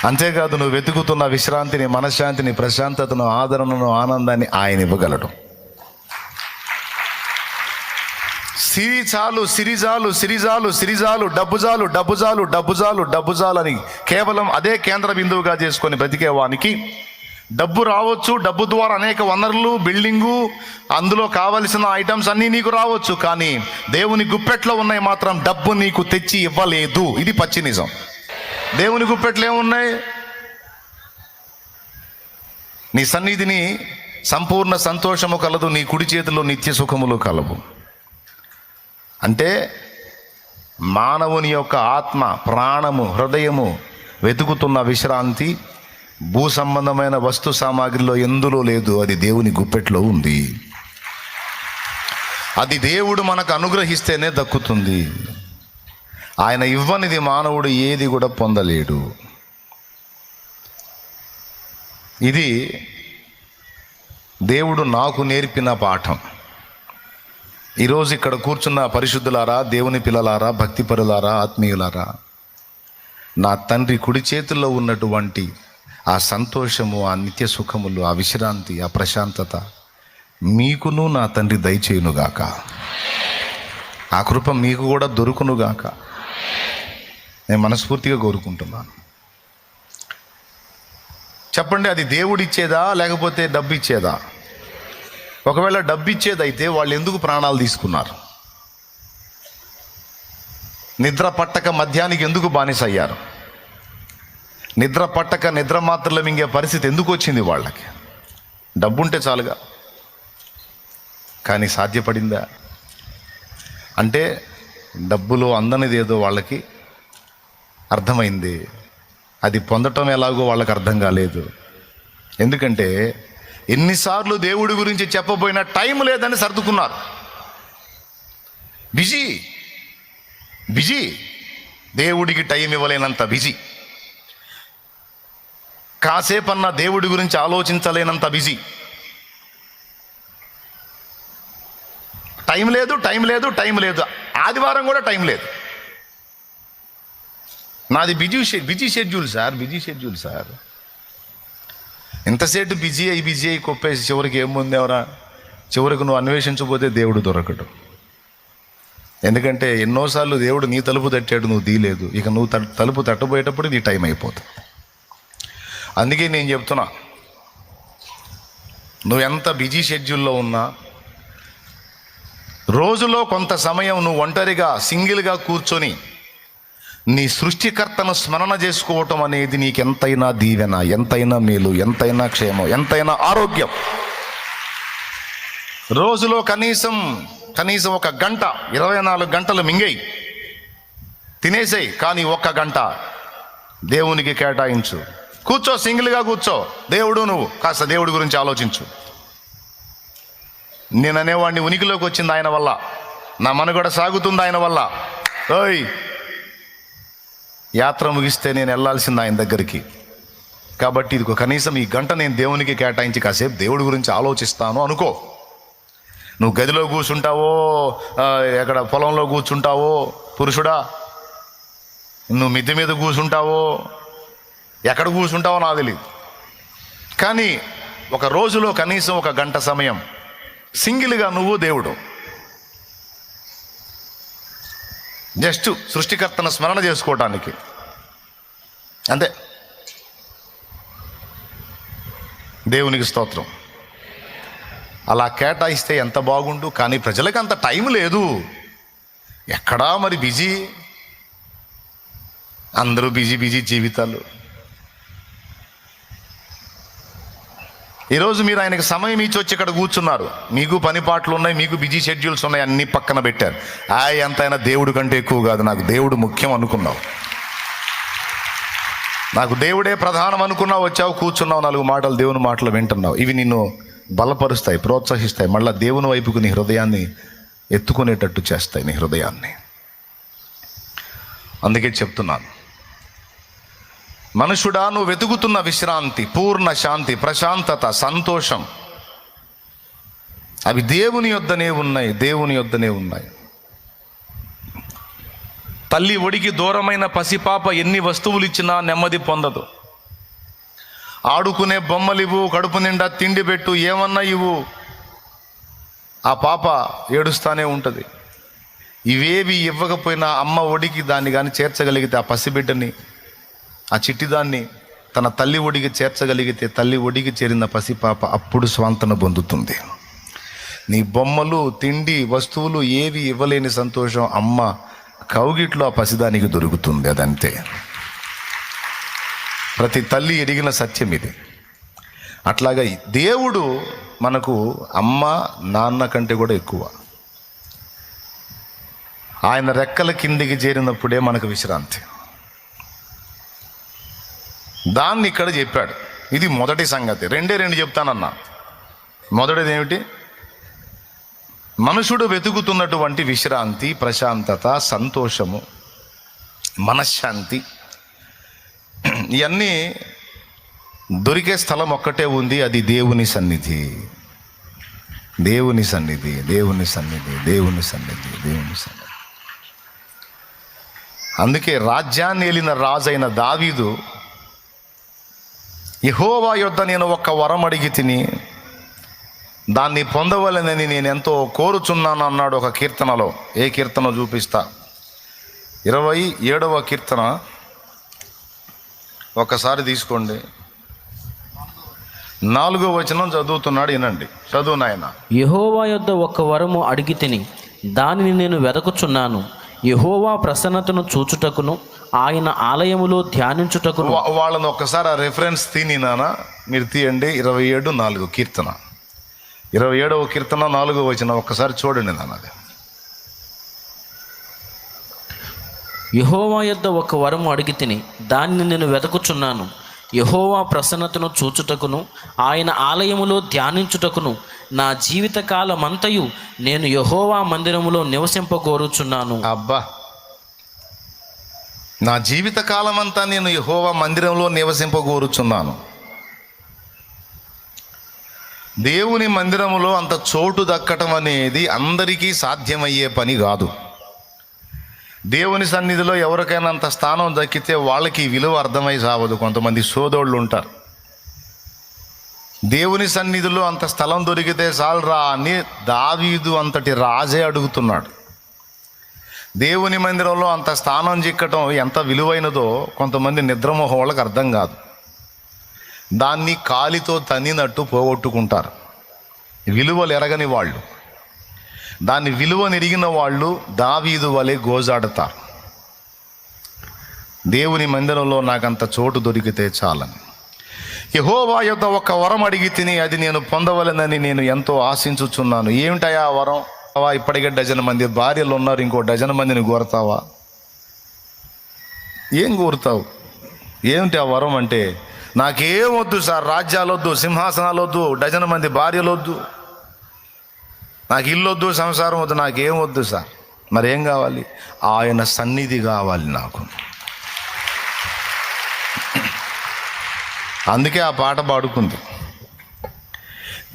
అంతేకాదు, నువ్వు వెతుకుతున్న విశ్రాంతిని, మనశ్శాంతిని, ప్రశాంతతను, ఆదరణను, ఆనందాన్ని ఆయన ఇవ్వగలడు. సిరి చాలు, సిరిజాలు, సిరిజాలు, సిరిజాలు, డబ్బు చాలు, డబ్బు చాలు, డబ్బు చాలు, డబ్బు చాలు అని కేవలం అదే కేంద్ర బిందువుగా చేసుకొని బ్రతికేవానికి డబ్బు రావచ్చు. డబ్బు ద్వారా అనేక వనరులు, బిల్డింగు, అందులో కావలసిన ఐటమ్స్ అన్నీ నీకు రావచ్చు. కానీ దేవుని గుప్పెట్లో ఉన్నాయి మాత్రం డబ్బు నీకు తెచ్చి ఇవ్వలేదు. ఇది పచ్చి నిజం. దేవుని గుప్పెట్లు ఏమున్నాయి? నీ సన్నిధిని సంపూర్ణ సంతోషము కలదు, నీ కుడి చేతిలో నిత్య సుఖములు కలవు. అంటే మానవుని యొక్క ఆత్మ, ప్రాణము, హృదయము వెతుకుతున్న విశ్రాంతి భూ సంబంధమైన వస్తు సామాగ్రిలో ఎందులో లేదు. అది దేవుని గుప్పెట్లో ఉంది. అది దేవుడు మనకు అనుగ్రహిస్తేనే దక్కుతుంది. ఆయన ఇవ్వనిది మానవుడు ఏది కూడా పొందలేడు. ఇది దేవుడు నాకు నేర్పిన పాఠం. ఈరోజు ఇక్కడ కూర్చున్న పరిశుద్ధులారా, దేవుని పిల్లలారా, భక్తిపరులారా, ఆత్మీయులారా, నా తండ్రి కుడి చేతుల్లో ఉన్నటువంటి ఆ సంతోషము, ఆ నిత్య సుఖములు, ఆ విశ్రాంతి, ఆ ప్రశాంతత మీకును నా తండ్రి దయచేయునుగాక. ఆ కృప మీకు కూడా దొరుకునుగాక నేను మనస్ఫూర్తిగా కోరుకుంటున్నాను. చెప్పండి, అది దేవుడిచ్చేదా లేకపోతే డబ్బు ఇచ్చేదా? ఒకవేళ డబ్బు ఇచ్చేదైతే వాళ్ళు ఎందుకు ప్రాణాలు తీసుకున్నారు? నిద్ర పట్టక మద్యానికి ఎందుకు బానిస అయ్యారు? నిద్ర పట్టక నిద్ర మాత్రలు మింగే పరిస్థితి ఎందుకు వచ్చింది వాళ్ళకి? డబ్బుంటే చాలుగా. కానీ సాధ్యపడిందా? అంటే డబ్బులో అందనిది ఏదో వాళ్ళకి అర్థమైంది. అది పొందటం ఎలాగో వాళ్ళకి అర్థం కాలేదు. ఎందుకంటే ఎన్నిసార్లు దేవుడి గురించి చెప్పబోయినా టైం లేదని సర్దుకున్నారు. బిజీ బిజీ, దేవుడికి టైం ఇవ్వలేనంత బిజీ, కాసేపన్నా దేవుడి గురించి ఆలోచించలేనంత బిజీ. టైం లేదు, టైం లేదు, టైం లేదు. ఆదివారం కూడా టైం లేదు. నాది బిజీ షెడ్యూల్ సార్. ఎంతసేపు బిజీ అయి కొప్పేసి చివరికి ఏముందేవరా? చివరికి నువ్వు అన్వేషించకపోతే దేవుడు దొరకడు. ఎందుకంటే ఎన్నోసార్లు దేవుడు నీ తలుపు తట్టాడు, నువ్వు తీయలేదు. ఇక నువ్వు తలుపు తట్టబోయేటప్పుడు నీ టైం అయిపోతుంది. అందుకే నేను చెప్తున్నా, నువ్వు ఎంత బిజీ షెడ్యూల్లో ఉన్నా రోజులో కొంత సమయం నువ్వు ఒంటరిగా, సింగిల్గా కూర్చొని నీ సృష్టికర్తను స్మరణ చేసుకోవటం అనేది నీకు ఎంతైనా దీవెన, ఎంతైనా మేలు, ఎంతైనా క్షేమం, ఎంతైనా ఆరోగ్యం. రోజులో కనీసం ఒక గంట, 24 గంటలు మింగేయి, తినేసేయి. కానీ 1 గంట దేవునికి కేటాయించు. కూర్చో, సింగిల్గా కూర్చో. నువ్వు కాస్త దేవుడి గురించి ఆలోచించు. నేను అనేవాడిని ఉనికిలోకి వచ్చింది ఆయన వల్ల, నా మనుగడ సాగుతుంది ఆయన వల్ల. ఓయ్, యాత్ర ముగిస్తే నేను వెళ్ళాల్సింది ఆయన దగ్గరికి. కాబట్టి ఇది కనీసం ఈ గంట నేను దేవునికి కేటాయించి కాసేపు దేవుడి గురించి ఆలోచిస్తాను అనుకో. నువ్వు గదిలో కూర్చుంటావో, ఎక్కడ పొలంలో కూర్చుంటావో పురుషుడా, నువ్వు మిద్దె మీద కూర్చుంటావో, ఎక్కడ కూర్చుంటావో నాకు తెలియదు. కానీ ఒక రోజులో కనీసం ఒక గంట సమయం సింగిల్గా నువ్వు దేవుడు, జస్ట్ సృష్టికర్తను స్మరణ చేసుకోవటానికి అంతే. దేవునికి స్తోత్రం. అలా కేటాయిస్తే ఎంత బాగుండు. కానీ ప్రజలకు అంత టైం లేదు. ఎక్కడా మరి బిజీ, అందరూ బిజీ బిజీ జీవితాలు. ఈరోజు మీరు ఆయనకు సమయం ఇచ్చి వచ్చి ఇక్కడ కూర్చున్నారు. మీకు పని పాటలు ఉన్నాయి, మీకు బిజీ షెడ్యూల్స్ ఉన్నాయి, అన్నీ పక్కన పెట్టారు. ఎంతైనా దేవుడు కంటే ఎక్కువ కాదు, నాకు దేవుడు ముఖ్యం అనుకున్నావు, నాకు దేవుడే ప్రధానం అనుకున్నావు, వచ్చావు కూర్చున్నావు, 4 మాటలు దేవుని మాటలు వింటున్నావు. ఇవి నిన్ను బలపరుస్తాయి, ప్రోత్సహిస్తాయి, మళ్ళీ దేవుని వైపుకు నీ హృదయాన్ని ఎత్తుకునేటట్టు చేస్తాయి, నీ హృదయాన్ని. అందుకే చెప్తున్నాను, మనుషుడా, నువ్వు వెతుకుతున్న విశ్రాంతి, పూర్ణ శాంతి, ప్రశాంతత, సంతోషం అవి దేవుని యొద్దనే ఉన్నాయి, దేవుని యొద్దనే ఉన్నాయి. తల్లి ఒడికి దూరమైన పసిపాప ఎన్ని వస్తువులు ఇచ్చినా నెమ్మది పొందదు. ఆడుకునే బొమ్మలివ్వు, కడుపు నిండా తిండి పెట్టు, ఏమన్నా ఇవ్వు, ఆ పాప ఏడుస్తానే ఉంటుంది. ఇవేవి ఇవ్వకపోయినా అమ్మ ఒడికి దాన్ని కానీ చేర్చగలిగితే, ఆ పసిబిడ్డని, ఆ చిట్టిదాన్ని తన తల్లి ఒడికి చేర్చగలిగితే, తల్లి ఒడికి చేరిన పసిపాప అప్పుడు స్వాంతన పొందుతుంది. నీ బొమ్మలు, తిండి, వస్తువులు ఏవి ఇవ్వలేని సంతోషం అమ్మ కౌగిట్లో ఆ పసిదానికి దొరుకుతుంది. అదంతే. ప్రతి తల్లి ఎరిగిన సత్యం ఇది. అట్లాగా దేవుడు మనకు అమ్మ నాన్న కంటే కూడా ఎక్కువ. ఆయన రెక్కల కిందికి చేరినప్పుడే మనకు విశ్రాంతి. దాన్ని ఇక్కడ చెప్పాడు. ఇది మొదటి సంగతి. 2 చెప్తానన్నా. మొదటిది ఏమిటి? మనుషుడు వెతుకుతున్నటువంటి విశ్రాంతి, ప్రశాంతత, సంతోషము, మనశ్శాంతి, ఇవన్నీ దొరికే స్థలం ఒక్కటే ఉంది, అది దేవుని సన్నిధి. దేవుని సన్నిధి, దేవుని సన్నిధి, దేవుని సన్నిధి, దేవుని సన్నిధి. అందుకే రాజ్యాన్ని ఏలిన రాజైన దావీదు, యెహోవా యొద్ద నేను ఒక వరం అడిగి తిని దాన్ని పొందవలెనని నేను ఎంతో కోరుచున్నాను అన్నాడు ఒక కీర్తనలో. ఏ కీర్తన చూపిస్తా? 27వ కీర్తన ఒకసారి తీసుకోండి. 4వ వచనం చదువుతున్నాడు, వినండి. చదువు నాయన. యెహోవా యొద్ద ఒక వరము అడిగి తిని దానిని నేను వెదకుచున్నాను, యెహోవా ప్రసన్నతను చూచుటకును ఆయన ఆలయములో ధ్యానించుటకును. వాళ్ళని ఒక్కసారి ఆ రెఫరెన్స్ తీని నాన్న, మీరు తీయండి. 27:4 కీర్తన, 27వ కీర్తన 4వ వచనం ఒక్కసారి చూడండి నాన్న. యెహోవా యొద్ద ఒక వరము అడిగి తిని దానిని నేను వెదకుచున్నాను, యెహోవా ప్రసన్నతను చూచుటకును ఆయన ఆలయములో ధ్యానించుటకును నా జీవిత కాలమంతయు నేను యెహోవా మందిరములో నివసింపగోరుచున్నాను. అబ్బా, నా జీవిత కాలమంతా నేను యెహోవా మందిరంలో నివసింపగోరుచున్నాను. దేవుని మందిరములో అంత చోటు దక్కటం అనేది అందరికీ సాధ్యమయ్యే పని కాదు. దేవుని సన్నిధిలో ఎవరికైనా అంత స్థానం దక్కితే వాళ్ళకి విలువ అర్థమై సావదు. కొంతమంది సోదరులు ఉంటారు, దేవుని సన్నిధిలో అంత స్థలం దొరికితే చాలరా అని దావీదు అంతటి రాజే అడుగుతున్నాడు. దేవుని మందిరంలో అంత స్థానం చిక్కటం ఎంత విలువైనదో కొంతమంది నిద్రమోహం వాళ్ళకి అర్థం కాదు. దాన్ని కాలితో తన్నినట్టు పోగొట్టుకుంటారు. విలువలు ఎరగని వాళ్ళు, దాన్ని విలువనెరిగిన వాళ్ళు దావీదు వలె గోజాడతారు. దేవుని మందిరంలో నాకంత చోటు దొరికితే చాలని. యెహోవా యొద్ద ఒక వరం అడిగి తిని అది నేను పొందవలెనని నేను ఎంతో ఆశించుచున్నాను. ఏమిటయా ఆ వరం? ఇప్పటికే 12 మంది భార్యలు ఉన్నారు, ఇంకో 12 మందిని కోరతావా? ఏం కోరుతావు? ఏమిటి ఆ వరం అంటే? నాకేం వద్దు సార్, రాజ్యాలు వద్దు, సింహాసనాలు వద్దు, 12 మంది భార్యలు వద్దు, నాకు ఇల్లు వద్దు, సంసారం వద్దు, నాకేం వద్దు సార్. మరేం కావాలి? ఆయన సన్నిధి కావాలి నాకు. అందుకే ఆ పాట పాడుకుంది.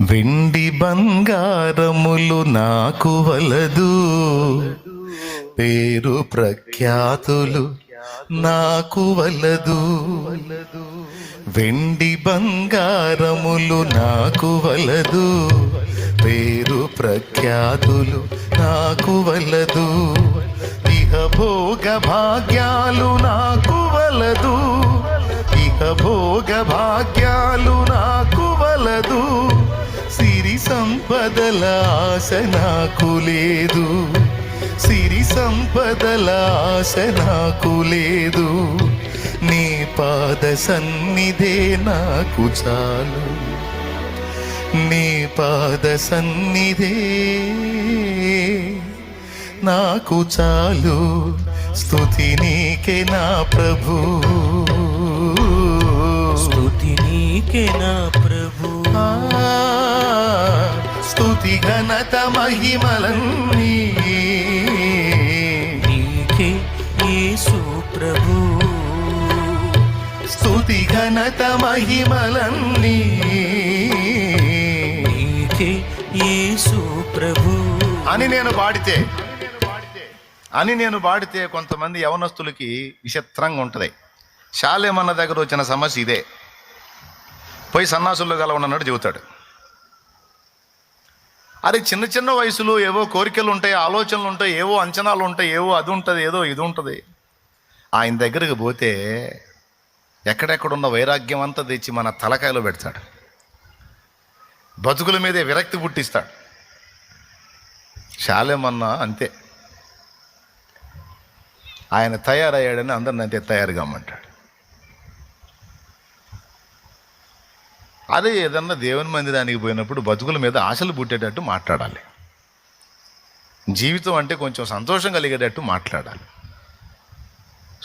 వెండి బంగారములు నాకు వలదు, పేరు ప్రఖ్యాతులు నాకు వలదు. వెండి బంగారములు నాకు వలదు, పేరు ప్రఖ్యాతులు నాకు వలదు. ఇహ భోగ భాగ్యాలు నాకు వలదు, ఇహ భోగ భాగ్యాలు నాకు వలదు. సిరి సంపదల ఆశ నాకు లేదు, సిరి సంపదల ఆశ నాకు లేదు. నీ పాద సన్నిధే నాకు చాలు, నీ పాద సన్నిధే నాకు చాలు. స్తుతి నీకే నా ప్రభు, స్తుతి నీకే నా ప్రభు. స్తుతి ఘనత మహిమలన్నీ నీకే యేసు ప్రభు, స్తుతి ఘనత మహిమలన్నీ నీకే యేసు ప్రభు అని నేను పాడితే కొంతమంది యవనస్తులకి విచిత్రంగా ఉంటుంది. శాలేమన్న దగ్గర వచ్చిన సమస్య ఇదే. పోయి సన్నాసుల్లో కలవనన్నాడు చెబుతాడు. అరే చిన్న చిన్న వయసులో ఏవో కోరికలు ఉంటాయి, ఆలోచనలు ఉంటాయి, ఏవో అంచనాలు ఉంటాయి, ఏవో అది ఉంటుంది, ఏదో ఇది ఉంటుంది. ఆయన దగ్గరికి పోతే ఎక్కడెక్కడున్న వైరాగ్యం అంతా తెచ్చి మన తలకాయలో పెడతాడు, బతుకుల మీదే విరక్తి పుట్టిస్తాడు. శాలేమన్న అంతే, ఆయన తయారయ్యాడని అందరిని అంతే తయారు కమ్మంటాడు. అదే ఏదన్నా దేవుని మందిరానికి పోయినప్పుడు బతుకుల మీద ఆశలు పుట్టేటట్టు మాట్లాడాలి, జీవితం అంటే కొంచెం సంతోషం కలిగేటట్టు మాట్లాడాలి.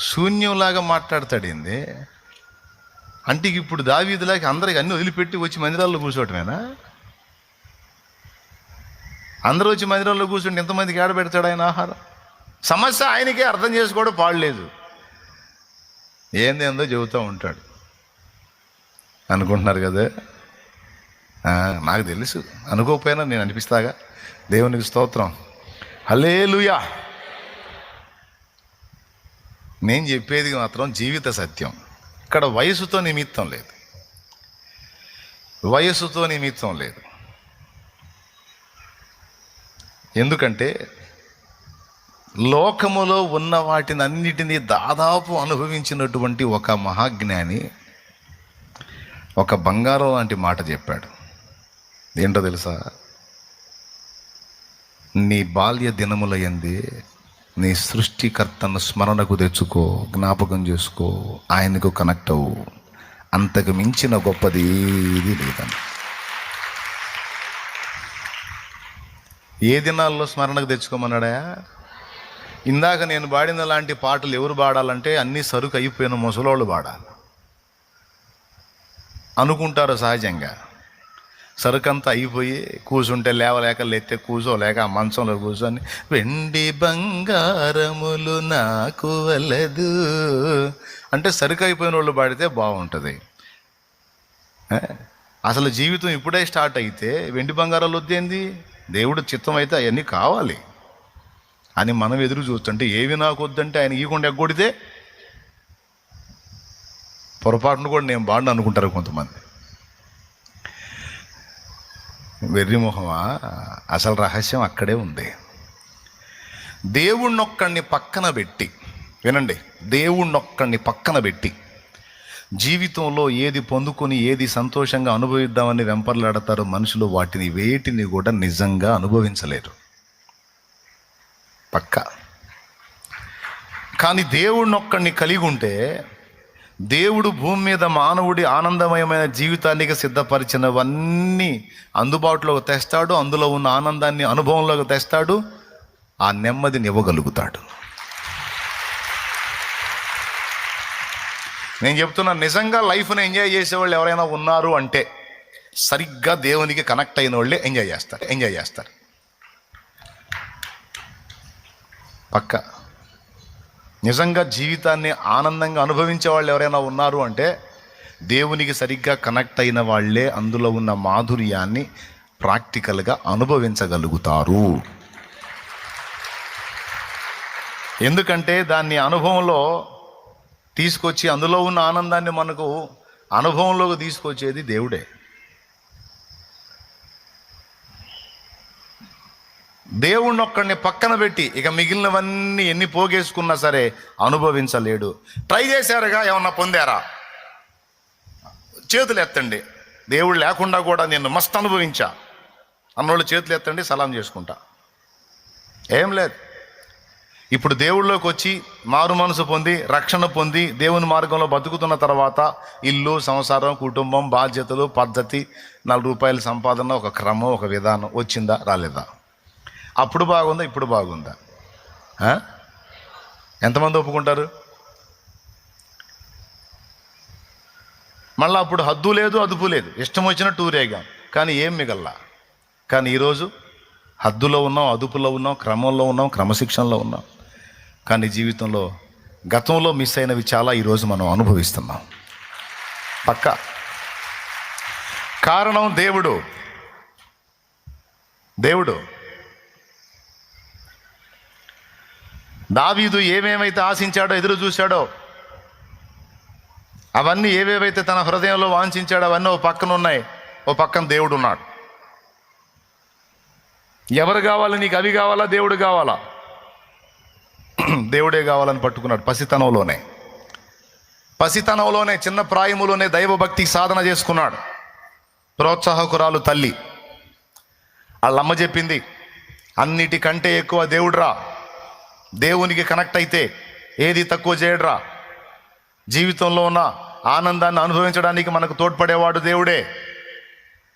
శూన్యంలాగా మాట్లాడతాడింది అంటే ఇప్పుడు దావీదులాగా అందరికి అన్ని వదిలిపెట్టి వచ్చి మందిరాల్లో కూర్చోవటమేనా? అందరూ వచ్చి మందిరాల్లో కూర్చుంటే ఎంతమందికి ఏడ పెడతాడు ఆయన ఆహారం? సమస్య ఆయనకే అర్థం చేసుకోవడం పాడలేదు, ఏందేందో చెబుతూ ఉంటాడు అనుకుంటున్నారు కదా. నాకు తెలుసు, అనుకోకపోయినా నేను అనిపిస్తాగా. దేవునికి స్తోత్రం, హల్లెలూయా. నేను చెప్పేది మాత్రం జీవిత సత్యం. ఇక్కడ వయసుతో నిమిత్తం లేదు, వయసుతో నిమిత్తం లేదు. ఎందుకంటే లోకములో ఉన్న వాటిని అన్నిటినీ దాదాపు అనుభవించినటువంటి ఒక మహాజ్ఞాని ఒక బంగారం లాంటి మాట చెప్పాడు. ఏంటో తెలుసా? నీ బాల్య దినముల యందే నీ సృష్టికర్తను స్మరణకు తెచ్చుకో, జ్ఞాపకం చేసుకో, ఆయనకు కనెక్ట్ అవ్వు, అంతకు మించిన గొప్పది ఏది లేదని. ఏ దినాల్లో స్మరణకు తెచ్చుకోమన్నాడా? ఇందాక నేను పాడిన లాంటి పాటలు ఎవరు పాడాలంటే అన్నీ సరుకు అయిపోయిన ముసలోళ్ళు పాడాలి అనుకుంటారు సహజంగా. సరుకంతా అయిపోయి కూర్చుంటే లేవలేక, లేస్తే కూర్చోలేక ఆ మంచంలో కూర్చొని వెండి బంగారములు నాకు వలదు అంటే సరుకు అయిపోయిన వాళ్ళు పాడితే బాగుంటుంది. అసలు జీవితం ఇప్పుడే స్టార్ట్ అయితే వెండి బంగారాలు వద్దేంది? దేవుడు చిత్తం అయితే అవన్నీ కావాలి అని మనం ఎదురు చూస్తుంటే ఏవి నాకు వద్దంటే ఆయన ఈకుండా ఎగ్గొడితే పొరపాటును కూడా నేను బాడిన అనుకుంటారు కొంతమంది. వెర్రిమొహమా, అసలు రహస్యం అక్కడే ఉంది. దేవుణ్ణొక్కడిని పక్కన పెట్టి, వినండి, దేవుణ్ణొక్కడిని పక్కన పెట్టి జీవితంలో ఏది పొందుకొని ఏది సంతోషంగా అనుభవిద్దామని వెంపర్లాడతారు మనుషులు, వాటిని వేటిని కూడా నిజంగా అనుభవించలేరు పక్కా. కానీ దేవుణ్ణొక్కడిని కలిగి ఉంటే దేవుడు భూమి మీద మానవుడి ఆనందమయమైన జీవితానికి సిద్ధపరిచినవన్నీ అందుబాటులోకి తెస్తాడు, అందులో ఉన్న ఆనందాన్ని అనుభవంలోకి తెస్తాడు, ఆ నెమ్మదిని ఇవ్వగలుగుతాడు. నేను చెప్తున్నా, నిజంగా లైఫ్ని ఎంజాయ్ చేసేవాళ్ళు ఎవరైనా ఉన్నారు అంటే సరిగ్గా దేవునికి కనెక్ట్ అయిన వాళ్ళే ఎంజాయ్ చేస్తారు. పక్క. నిజంగా జీవితాన్ని ఆనందంగా అనుభవించే వాళ్ళు ఎవరైనా ఉన్నారు అంటే దేవునికి సరిగ్గా కనెక్ట్ అయిన వాళ్ళే అందులో ఉన్న మాధుర్యాన్ని ప్రాక్టికల్గా అనుభవించగలుగుతారు. ఎందుకంటే దాన్ని అనుభవంలో తీసుకొచ్చి అందులో ఉన్న ఆనందాన్ని మనకు అనుభవంలోకి తీసుకొచ్చేది దేవుడే. దేవుణ్ణి ఒక్కడిని పక్కన పెట్టి ఇక మిగిలినవన్నీ ఎన్ని పోగేసుకున్నా సరే అనుభవించలేడు. ట్రై చేశారుగా, ఏమన్నా పొందారా? చేతులు ఎత్తండి. దేవుడు లేకుండా కూడా నేను మస్తు అనుభవించా అన్నోళ్ళు చేతులు ఎత్తండి, సలాం చేసుకుంటా. ఏం లేదు. ఇప్పుడు దేవుళ్ళలోకి వచ్చి మారు మనసు పొంది రక్షణ పొంది దేవుని మార్గంలో బతుకుతున్న తర్వాత ఇల్లు, సంసారం, కుటుంబం, బాధ్యతలు, పద్ధతి, 4 రూపాయల సంపాదన, ఒక క్రమం, ఒక విధానం వచ్చిందా రాలేదా? అప్పుడు బాగుందా, ఇప్పుడు బాగుందా? ఎంతమంది ఒప్పుకుంటారు? మళ్ళీ అప్పుడు హద్దు లేదు, అదుపు లేదు, ఇష్టం వచ్చిన టూరేగాం, కానీ ఏం మిగల్లా. కానీ ఈరోజు హద్దులో ఉన్నాం, అదుపులో ఉన్నాం, క్రమంలో ఉన్నాం, క్రమశిక్షణలో ఉన్నాం. కానీ జీవితంలో గతంలో మిస్ అయినవి చాలా ఈరోజు మనం అనుభవిస్తున్నాం. పక్కా కారణం దేవుడు. దావీదు ఏమేమైతే ఆశించాడో, ఎదురు చూశాడో, అవన్నీ ఏవేవైతే తన హృదయంలో వాంఛించాడో అవన్నీ ఓ పక్కన ఉన్నాయి, ఓ పక్కన దేవుడు ఉన్నాడు. ఎవరు కావాలి నీకు? అవి కావాలా, దేవుడు కావాలా? దేవుడే కావాలని పట్టుకున్నాడు. పసితనంలోనే చిన్న ప్రాయములోనే దైవభక్తికి సాధన చేసుకున్నాడు. ప్రోత్సాహకురాలు తల్లి వాళ్ళమ్మ చెప్పింది, అన్నిటికంటే ఎక్కువ దేవుడురా, దేవునికి కనెక్ట్ అయితే ఏది తక్కువ చేయడురా, జీవితంలో ఉన్న ఆనందాన్ని అనుభవించడానికి మనకు తోడ్పడేవాడు దేవుడే.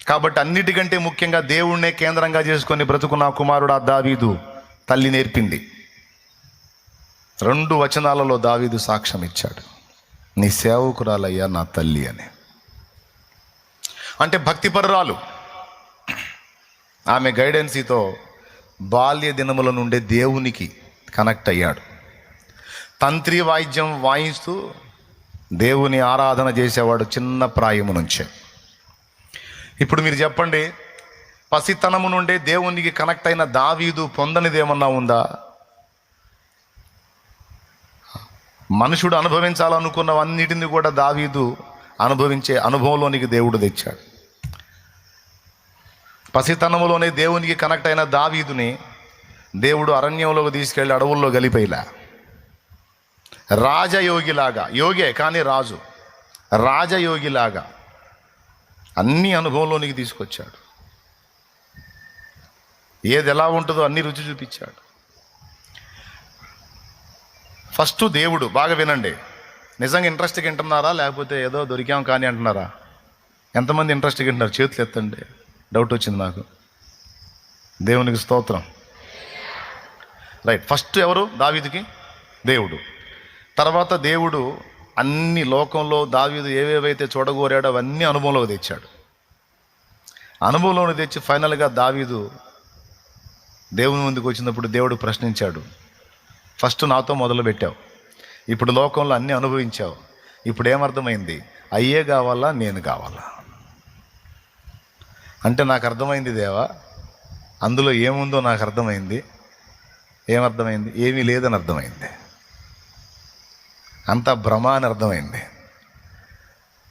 కాబట్టి అన్నిటికంటే ముఖ్యంగా దేవుణ్ణే కేంద్రంగా చేసుకొని బ్రతుకున్న కుమారుడు దావీదు తల్లి నేర్పింది. 2 వచనాలలో దావీదు సాక్ష్యం ఇచ్చాడు, నీ సేవకురాలయ్యా నా తల్లి అని. అంటే భక్తిపరురాలు. ఆమె గైడెన్సీతో బాల్య దినముల నుండే దేవునికి కనెక్ట్ అయ్యాడు. తంత్రి వాయిద్యం వాయిస్తూ దేవుని ఆరాధన చేసేవాడు చిన్న ప్రాయము నుంచే. ఇప్పుడు మీరు చెప్పండి, పసితనము నుండే దేవునికి కనెక్ట్ అయిన దావీదు పొందనిది ఏమన్నా ఉందా? మనుషుడు అనుభవించాలనుకున్నవన్నిటిని కూడా దావీదు అనుభవించే అనుభవంలోనికి దేవుడు తెచ్చాడు. పసితనములోనే దేవునికి కనెక్ట్ అయిన దావీదుని దేవుడు అరణ్యంలోకి తీసుకెళ్ళి అడవుల్లో గలిపేలా రాజయోగిలాగా, యోగే కానీ రాజు, రాజయోగిలాగా అన్ని అనుభవంలోనికి తీసుకొచ్చాడు. ఏది ఎలా ఉంటుందో అన్ని రుచి చూపించాడు. ఫస్ట్ దేవుడు. బాగా వినండి, నిజంగా ఇంట్రెస్ట్గా వింటున్నారా లేకపోతే ఏదో దొరికాం కానీ అంటున్నారా? ఎంతమంది ఇంట్రెస్ట్గా వింటున్నారు? చేతులు ఎత్తండి. డౌట్ వచ్చింది నాకు. దేవునికి స్తోత్రం. రైట్. ఫస్ట్ ఎవరు? దావీదుకి దేవుడు. తర్వాత దేవుడు అన్ని లోకంలో దావీదు ఏవేవైతే చూడగోరాడో అవన్నీ అనుభవంలోకి తెచ్చాడు. అనుభవంలోకి తెచ్చి ఫైనల్గా దావీదు దేవుని ముందుకు వచ్చినప్పుడు దేవుడు ప్రశ్నించాడు, ఫస్ట్ నాతో మొదలు పెట్టావు, ఇప్పుడు లోకంలో అన్నీ అనుభవించావు, ఇప్పుడు ఏమర్థమైంది? అయ్యే కావాలా, నేను కావాలా? అంటే నాకు అర్థమైంది దేవా, అందులో ఏముందో నాకు అర్థమైంది. ఏమర్థమైంది? ఏమీ లేదని అర్థమైంది. అంతా భ్రమ అని అర్థమైంది.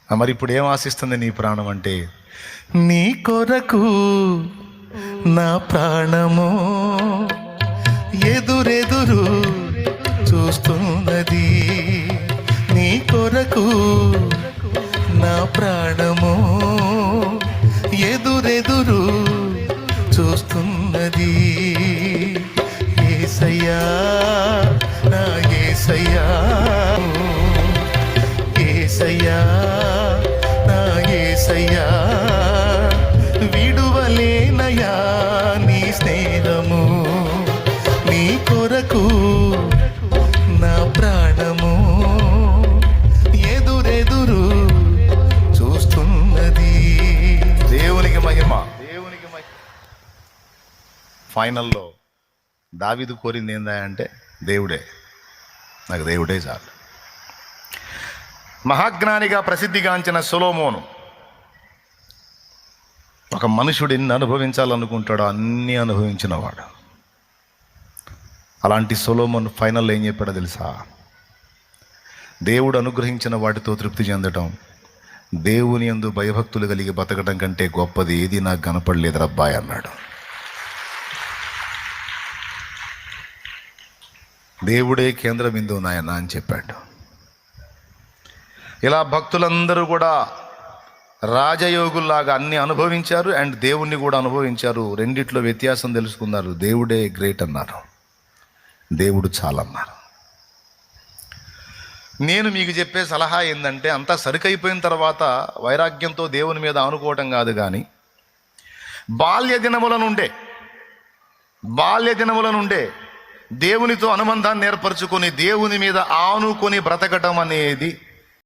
మరి ఇప్పుడు ఏం ఆశిస్తుంది నీ ప్రాణం అంటే, నీ కొరకు నా ప్రాణము ఎదురెదురు చూస్తున్నది, నీ కొరకు నా ప్రాణము ఎదురెదురు చూస్తున్నది. యేసయ్యా నా యేసయ్యా, యేసయ్యా నా యేసయ్యా, విడువలేనయా నీ స్నేహము, నీ కొరకు నా ప్రాణము ఎదురెదురు చూస్తున్నది. దేవునికి మహిమ. ఫైనల్లో దావీదు కోరింది ఏందా అంటే, దేవుడే, నాకు దేవుడే చాలు. మహాజ్ఞానిగా ప్రసిద్ధిగాంచిన సొలొమోను ఒక మనుషుడు ఎన్ని అనుభవించాలనుకుంటాడో అన్నీ అనుభవించినవాడు. అలాంటి సొలొమోను ఫైనల్ ఏం చెప్పాడో తెలుసా? దేవుడు అనుగ్రహించిన వాటితో తృప్తి చెందటం, దేవుని యందు భయభక్తులు కలిగి బతకడం కంటే గొప్పది ఏది నాకు కనపడలేదు రబ్బాయ్ అన్నాడు. దేవుడే కేంద్ర బిందువు నాయన అని చెప్పాడు. ఇలా భక్తులందరూ కూడా రాజయోగుల్లాగా అన్ని అనుభవించారు అండ్ దేవుణ్ణి కూడా అనుభవించారు. రెండిట్లో వ్యత్యాసం తెలుసుకున్నారు. దేవుడే గ్రేట్ అన్నారు, దేవుడు చాలన్నారు. నేను మీకు చెప్పే సలహా ఏంటంటే, అంతా సరికైపోయిన తర్వాత వైరాగ్యంతో దేవుని మీద ఆనుకోవటం కాదు, కానీ బాల్య దినముల నుండే దేవునితో అనుబంధాన్ని ఏర్పరచుకొని దేవుని మీద ఆనుకొని బ్రతకటం అనేది